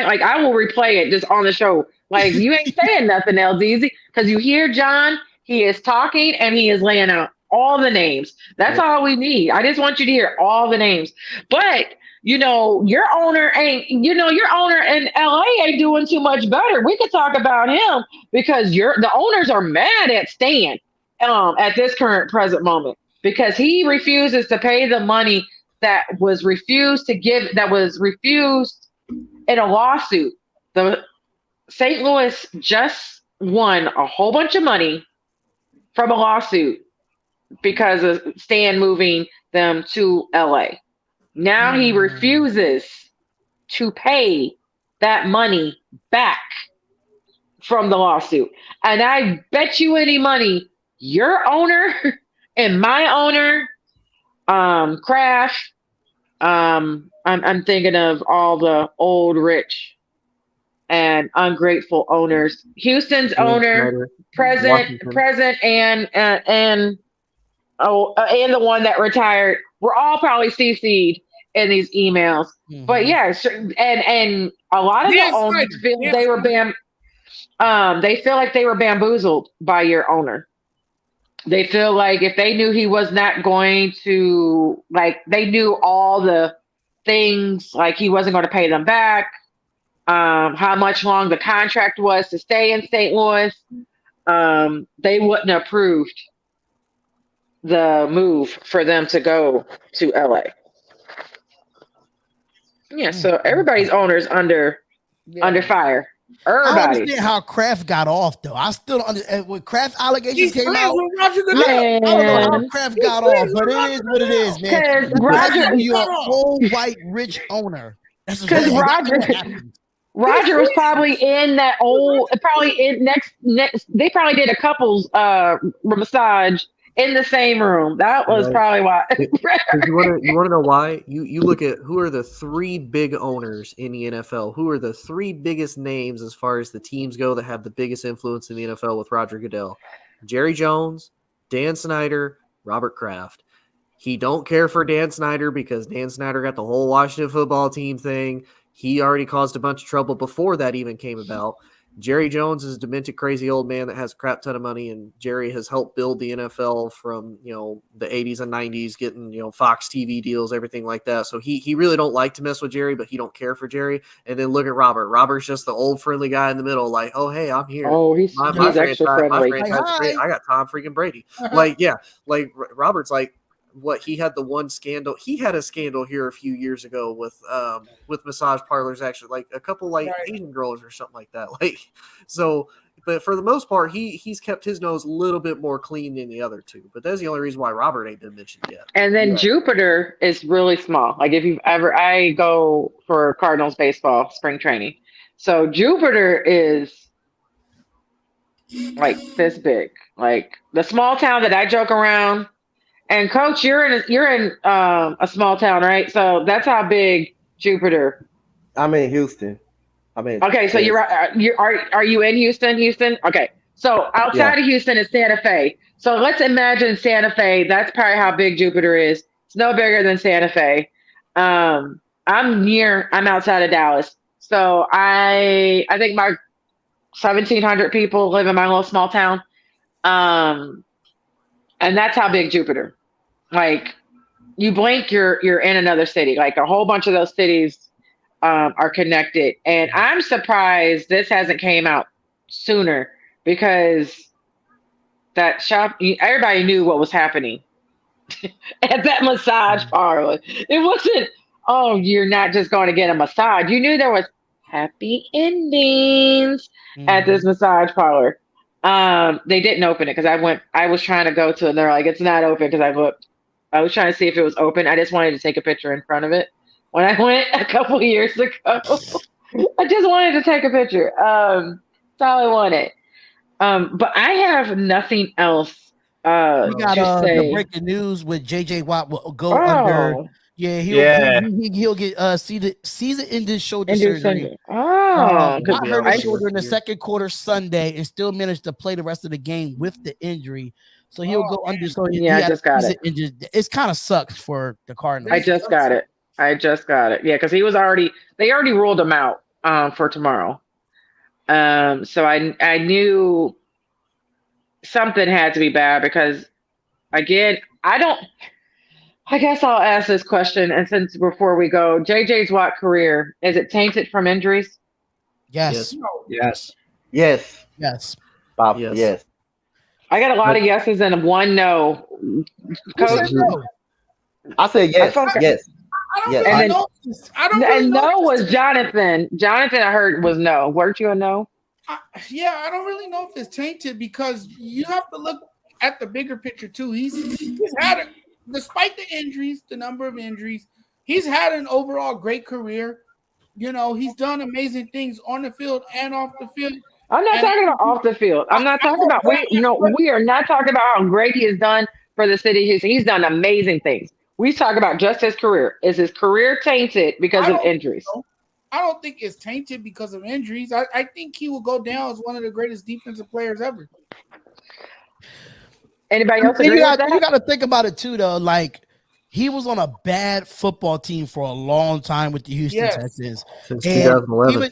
Like I will replay it just on the show. Like you ain't saying nothing else easy, because you hear John, he is talking and he is laying out all the names. That's all we need. I just want you to hear all the names. But your owner in LA ain't doing too much better. We could talk about him, because the owners are mad at Stan at this present moment, because he refuses to pay the money that was refused in a lawsuit. The St. Louis just won a whole bunch of money from a lawsuit because of Stan moving them to LA. Now he refuses to pay that money back from the lawsuit. And I bet you any money, your owner and my owner, Kraft, I'm thinking of all the old rich and ungrateful owners. Houston's owner, present, and the one that retired. We're all probably CC'd in these emails. Mm-hmm. But yeah, and a lot of the owners feel they were they feel like they were bamboozled by your owner. They feel like if they knew he was not going to, like, they knew all the things, like he wasn't going to pay them back, how much long the contract was to stay in St. Louis, they wouldn't have approved the move for them to go to LA. Yeah, so everybody's owners under fire. Everybody. I don't understand how Kraft got off, though. I still don't understand when Kraft allegations came out. I don't know how Kraft got off, but it is what it is, man. Roger, you're a whole white rich owner. Because Roger was probably in that old, next. They probably did a couples massage in the same room. That was probably why. You want to know why? You look at who are the three big owners in the NFL. Who are the three biggest names as far as the teams go that have the biggest influence in the NFL with Roger Goodell? Jerry Jones, Dan Snyder, Robert Kraft. He don't care for Dan Snyder because Dan Snyder got the whole Washington football team thing. He already caused a bunch of trouble before that even came about. Jerry Jones is a demented, crazy old man that has a crap ton of money, and Jerry has helped build the NFL from, the 80s and 90s, getting, Fox TV deals, everything like that. So he really don't like to mess with Jerry, but he don't care for Jerry. And then look at Robert. Robert's just the old friendly guy in the middle, like, oh, hey, I'm here. Oh, he's extra friendly. I got Tom freaking Brady. Robert's like, what, he had the one scandal. He had a scandal here a few years ago with massage parlors, actually, like a couple Asian girls or something like that. But for the most part, he's kept his nose a little bit more clean than the other two. But that's the only reason why Robert ain't been mentioned yet. And then Jupiter is really small. Like I go for Cardinals baseball spring training. So Jupiter is like this big, like the small town that I joke around. And Coach, you're in a small town, right? So that's how big Jupiter. I'm in Houston. Okay, so are you in Houston? Houston? Okay. So outside of Houston is Santa Fe. So let's imagine Santa Fe. That's probably how big Jupiter is. It's no bigger than Santa Fe. I'm outside of Dallas. So I think my 1,700 people live in my little small town. And that's how big Jupiter. Like you blink, you're in another city. Like a whole bunch of those cities are connected. And I'm surprised this hasn't came out sooner because that shop, everybody knew what was happening at that massage parlor. It wasn't, oh, you're not just going to get a massage. You knew there was happy endings at this massage parlor. They didn't open it because I was trying to go to it and they're like, it's not open because I was trying to see if it was open. I just wanted to take a picture in front of it. When I went a couple of years ago, I just wanted to take a picture. That's all I wanted. But I have nothing else. We got the breaking news with JJ Watt will go under. Yeah, he'll get season-ending shoulder surgery. Got hurt his shoulder in the second quarter Sunday and still managed to play the rest of the game with the injury. So he'll go under. So I just got it. It's kind of sucks for the Cardinals. I just got it. Yeah, because they already ruled him out for tomorrow. So I knew something had to be bad because, again, I guess I'll ask this question, and since before we go, JJ Watt career, is it tainted from injuries? Yes. Bob, Yes. yes. I got a lot of yeses and one no. Coach, I said yes. Yes. And no was Jonathan. Jonathan, I heard was no. Weren't you a no? I don't really know if it's tainted because you have to look at the bigger picture too. He's had despite the injuries, the number of injuries, he's had an overall great career. You know, he's done amazing things on the field and off the field. I'm not talking about off the field. I'm not talking about we are not talking about how great he has done for the city. He's done amazing things. We talk about just his career. Is his career tainted because of injuries? I don't think it's tainted because of injuries. I think he will go down as one of the greatest defensive players ever. Anybody else agree with that? You got to think about it too, though. Like he was on a bad football team for a long time with the Houston Texans since 2011.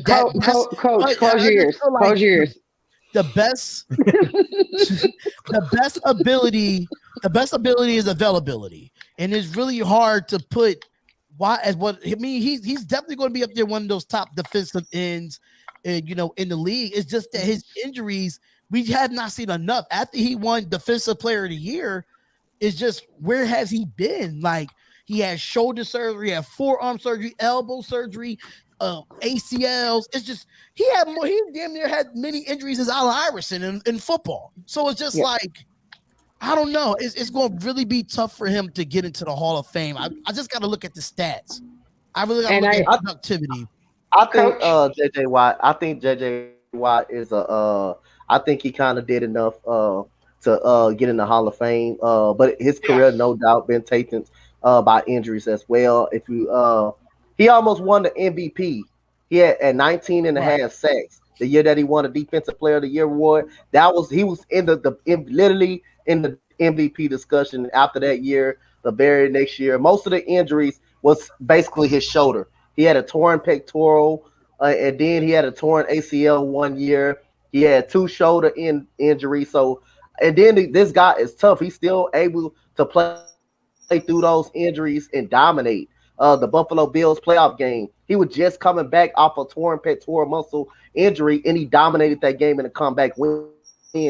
Coach, close your ears. Close your ears. The best ability is availability, and it's really hard to put. He's definitely going to be up there, one of those top defensive ends, in the league. It's just that his injuries, we have not seen enough. After he won Defensive Player of the Year, it's just where has he been? Like he had shoulder surgery, he had forearm surgery, elbow surgery, ACLs. It's just he damn near had many injuries as Allen Iverson in football. So it's just like, I don't know. It's going to really be tough for him to get into the Hall of Fame. I just got to look at the stats. I really got to look at productivity. I think JJ Watt. I think JJ Watt is I think he kind of did enough to get in the Hall of Fame. But his career, no doubt, been taken by injuries as well. If you he almost won the MVP. He had at 19 and a half sacks. The year that he won the Defensive Player of the Year award, he was literally in the MVP discussion after that year. The very next year, most of the injuries was basically his shoulder. He had a torn pectoral, and then he had a torn ACL 1 year. He had 2 shoulder injuries. So, and then this guy is tough. He's still able to play through those injuries and dominate. The Buffalo Bills playoff game, he was just coming back off a torn pectoral muscle injury, and he dominated that game in a comeback win.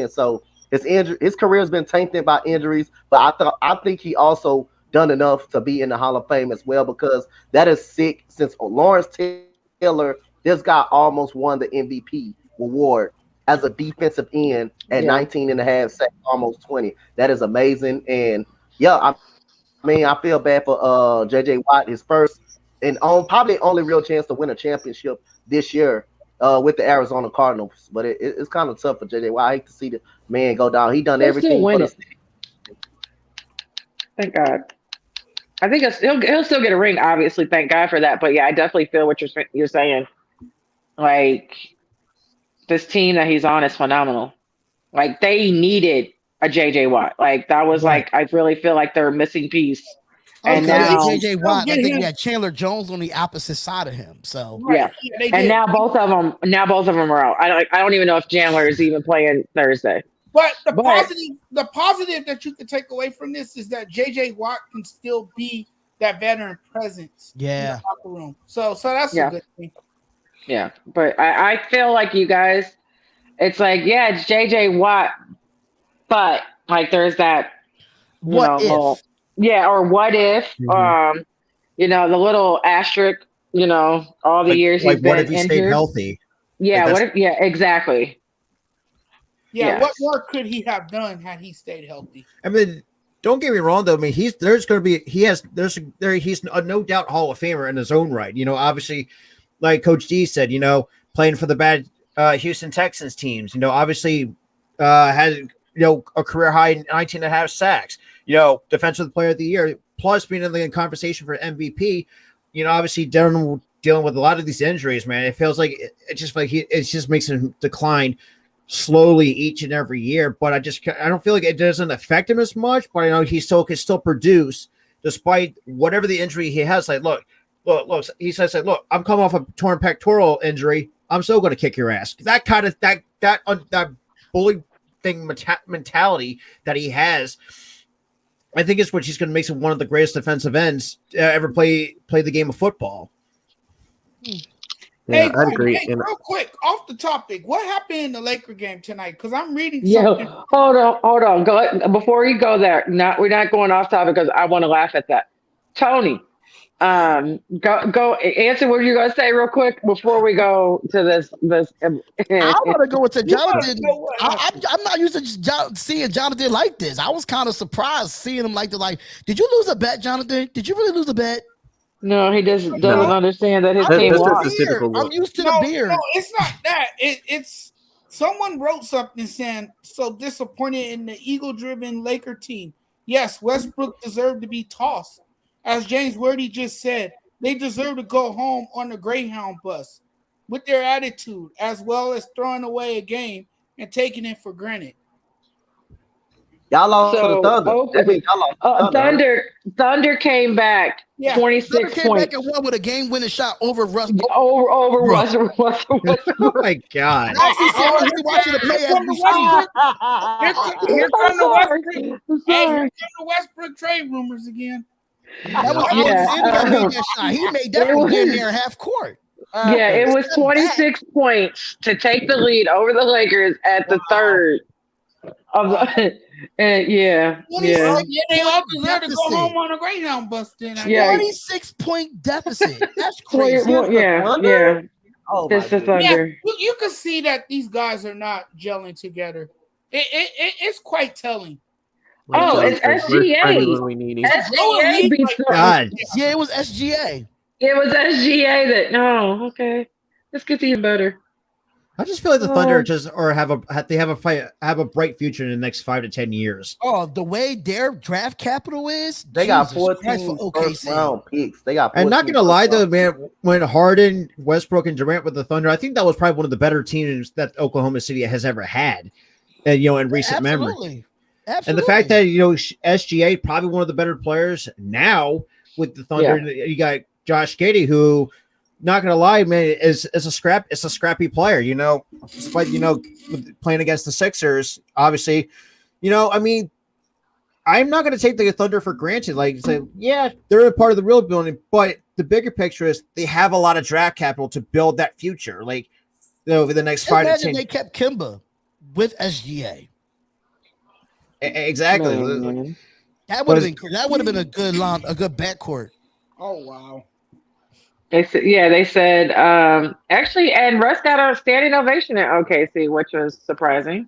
So his career has been tainted by injuries, but I think he also done enough to be in the Hall of Fame as well, because that is sick. Since Lawrence Taylor, this guy almost won the MVP award as a defensive end at 19 and a half sacks, almost 20. That is amazing. And I feel bad for JJ Watt, his first and probably only real chance to win a championship this year with the Arizona Cardinals. But it's kind of tough for JJ Watt. I hate to see the man go down. He done everything for the city. Thank God. I think he'll still get a ring, obviously. Thank God for that. But yeah, I definitely feel what you're saying. Like, this team that he's on is phenomenal. Like, they needed a JJ Watt. Like, that was like, I really feel like they're a missing piece And now JJ Watt, I think we had Chandler Jones on the opposite side of him. So yeah, and now both of them are out. I don't even know if Chandler is even playing Thursday. But the positive that you can take away from this is that JJ Watt can still be that veteran presence in the locker room. So that's a good thing. Yeah, but I feel like you guys, it's like, yeah, it's JJ Watt, but like there's that, what if? Or what if, the little asterisk, all the years he's been what if he stayed healthy? Yeah, what if? Yeah, exactly. Yeah, what more could he have done had he stayed healthy? I mean, don't get me wrong though. I mean, he's a no doubt Hall of Famer in his own right. Obviously, like Coach D said, playing for the bad Houston Texans teams. Obviously had a career high 19.5 sacks. Defensive Player of the Year, plus being in the conversation for MVP. Obviously dealing with a lot of these injuries, man. It feels like it just makes him decline slowly each and every year, but I don't feel like it doesn't affect him as much, but I know he can still produce despite whatever the injury he has. Like, look, he says, look, I'm coming off a torn pectoral injury. I'm still going to kick your ass. That kind of, that bully thing mentality that he has, I think is what he's going to make him one of the greatest defensive ends ever play the game of football. Yeah, I'd agree. Hey, real quick, off the topic, what happened in the Laker game tonight? Because I'm reading something. something. Hold on. Go before you go there. We're not going off topic because I want to laugh at that. Tony, go answer what you're gonna say real quick before we go to this. I want to go into Jonathan. I'm not used to seeing Jonathan like this. I was kind of surprised seeing him like this. Like, did you lose a bet, Jonathan? Did you really lose a bet? No, he doesn't understand that his team lost. I'm used to the beer. No, it's not that. It's someone wrote something saying, so disappointed in the ego-driven Laker team. Yes, Westbrook deserved to be tossed. As James Worthy just said, they deserve to go home on the Greyhound bus with their attitude, as well as throwing away a game and taking it for granted. Y'all lost to the Thunder. Thunder came back 26 points. Back and won with a game-winning shot over Russ. Over Russell. Oh my God! Watching the play Here come the Westbrook trade rumors again. That was that shot. He made that from damn near half court. It was 26 points to take the lead over the Lakers at the third. They all deserve to go home on a Greyhound bus then. 26-point deficit. That's crazy. Yeah. Oh, this is Thunder. You can see that these guys are not gelling together. It's quite telling. It's SGA. SGA beat God. Yeah, it was SGA. It was SGA that. No, okay. This gets even better. I just feel like the Thunder have a bright future in the next 5 to 10 years. Oh, the way their draft capital is, they got 14 first-round picks. They got. And not gonna lie though, man, when Harden, Westbrook, and Durant with the Thunder, I think that was probably one of the better teams that Oklahoma City has ever had, and in recent memory. Absolutely. And the fact that SGA probably one of the better players now with the Thunder. Yeah. You got Josh Giddey, who, not gonna lie, man, is a scrappy player. Despite playing against the Sixers, obviously, I mean, I'm not gonna take the Thunder for granted. Like, say, yeah, they're a part of the real building, but the bigger picture is they have a lot of draft capital to build that future. Like, over the next 5 to 10. They kept Kimba with SGA. Exactly. That would have been a good backcourt. Oh wow. They said actually, and Russ got a standing ovation at OKC, which was surprising.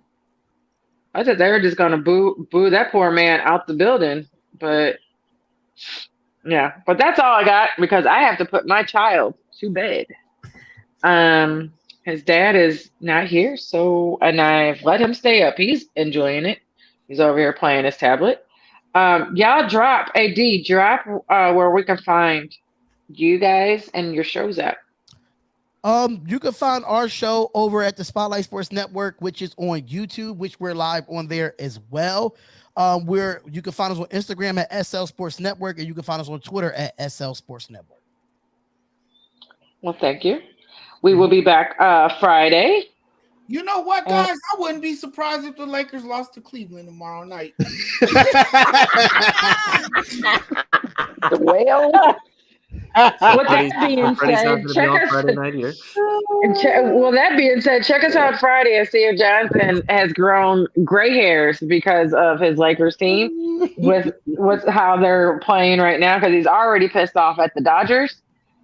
I thought they were just gonna boo that poor man out the building, but that's all I got because I have to put my child to bed. His dad is not here, and I've let him stay up. He's enjoying it. He's over here playing his tablet. Y'all drop where we can find you guys and your shows at. You can find our show over at the Spotlight Sports Network, which is on YouTube, which we're live on there as well. You can find us on Instagram at SL Sports Network, and you can find us on Twitter at SL Sports Network. Well, thank you. We will be back Friday. You know what, guys? I wouldn't be surprised if the Lakers lost to Cleveland tomorrow night. Well, with that being said, that being said, check us out Friday and see if Jonathan has grown gray hairs because of his Lakers team with how they're playing right now, because he's already pissed off at the Dodgers.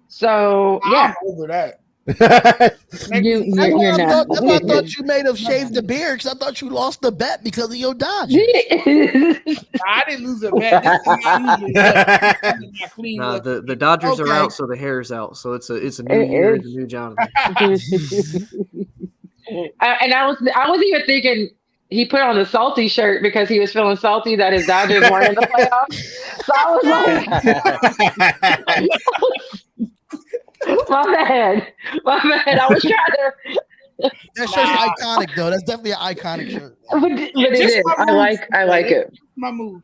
So yeah, I'm over that. I thought you made him shave the beard, because I thought you lost the bet because of your Dodgers. I didn't lose a bet. The Dodgers are out, so the hair is out. So it's a new year, a new Jonathan. And I was even thinking he put on the salty shirt because he was feeling salty that his Dodgers weren't in the playoffs. So I was like, my bad. I was trying to. That shirt's iconic, though. That's definitely an iconic shirt. But it is. I like it. My move.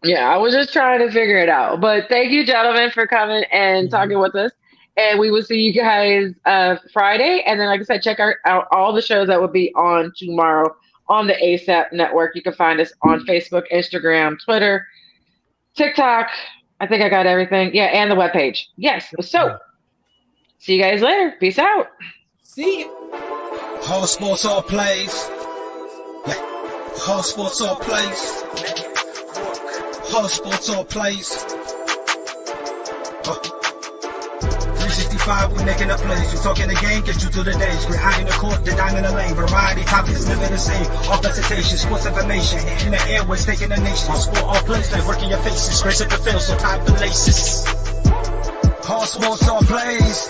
Yeah, I was just trying to figure it out. But thank you, gentlemen, for coming and talking with us. And we will see you guys Friday. And then, like I said, check out all the shows that will be on tomorrow on the ASAP Network. You can find us on Facebook, Instagram, Twitter, TikTok. I think I got everything. Yeah, and the webpage. Yes. So, see you guys later. Peace out. See you. Whole sports, all plays. Yeah. Whole sports, all plays. Whole sports, all plays. 365, we making up plays. We talking the game, get you to the days. We're high in the court, the dime in the lane. Variety, topics, living the same. All presentation, sports information. Hitting the airways, taking the nation. Sport, all plays, like working your faces. Grace at the field, so tie the laces. All sports, all plays.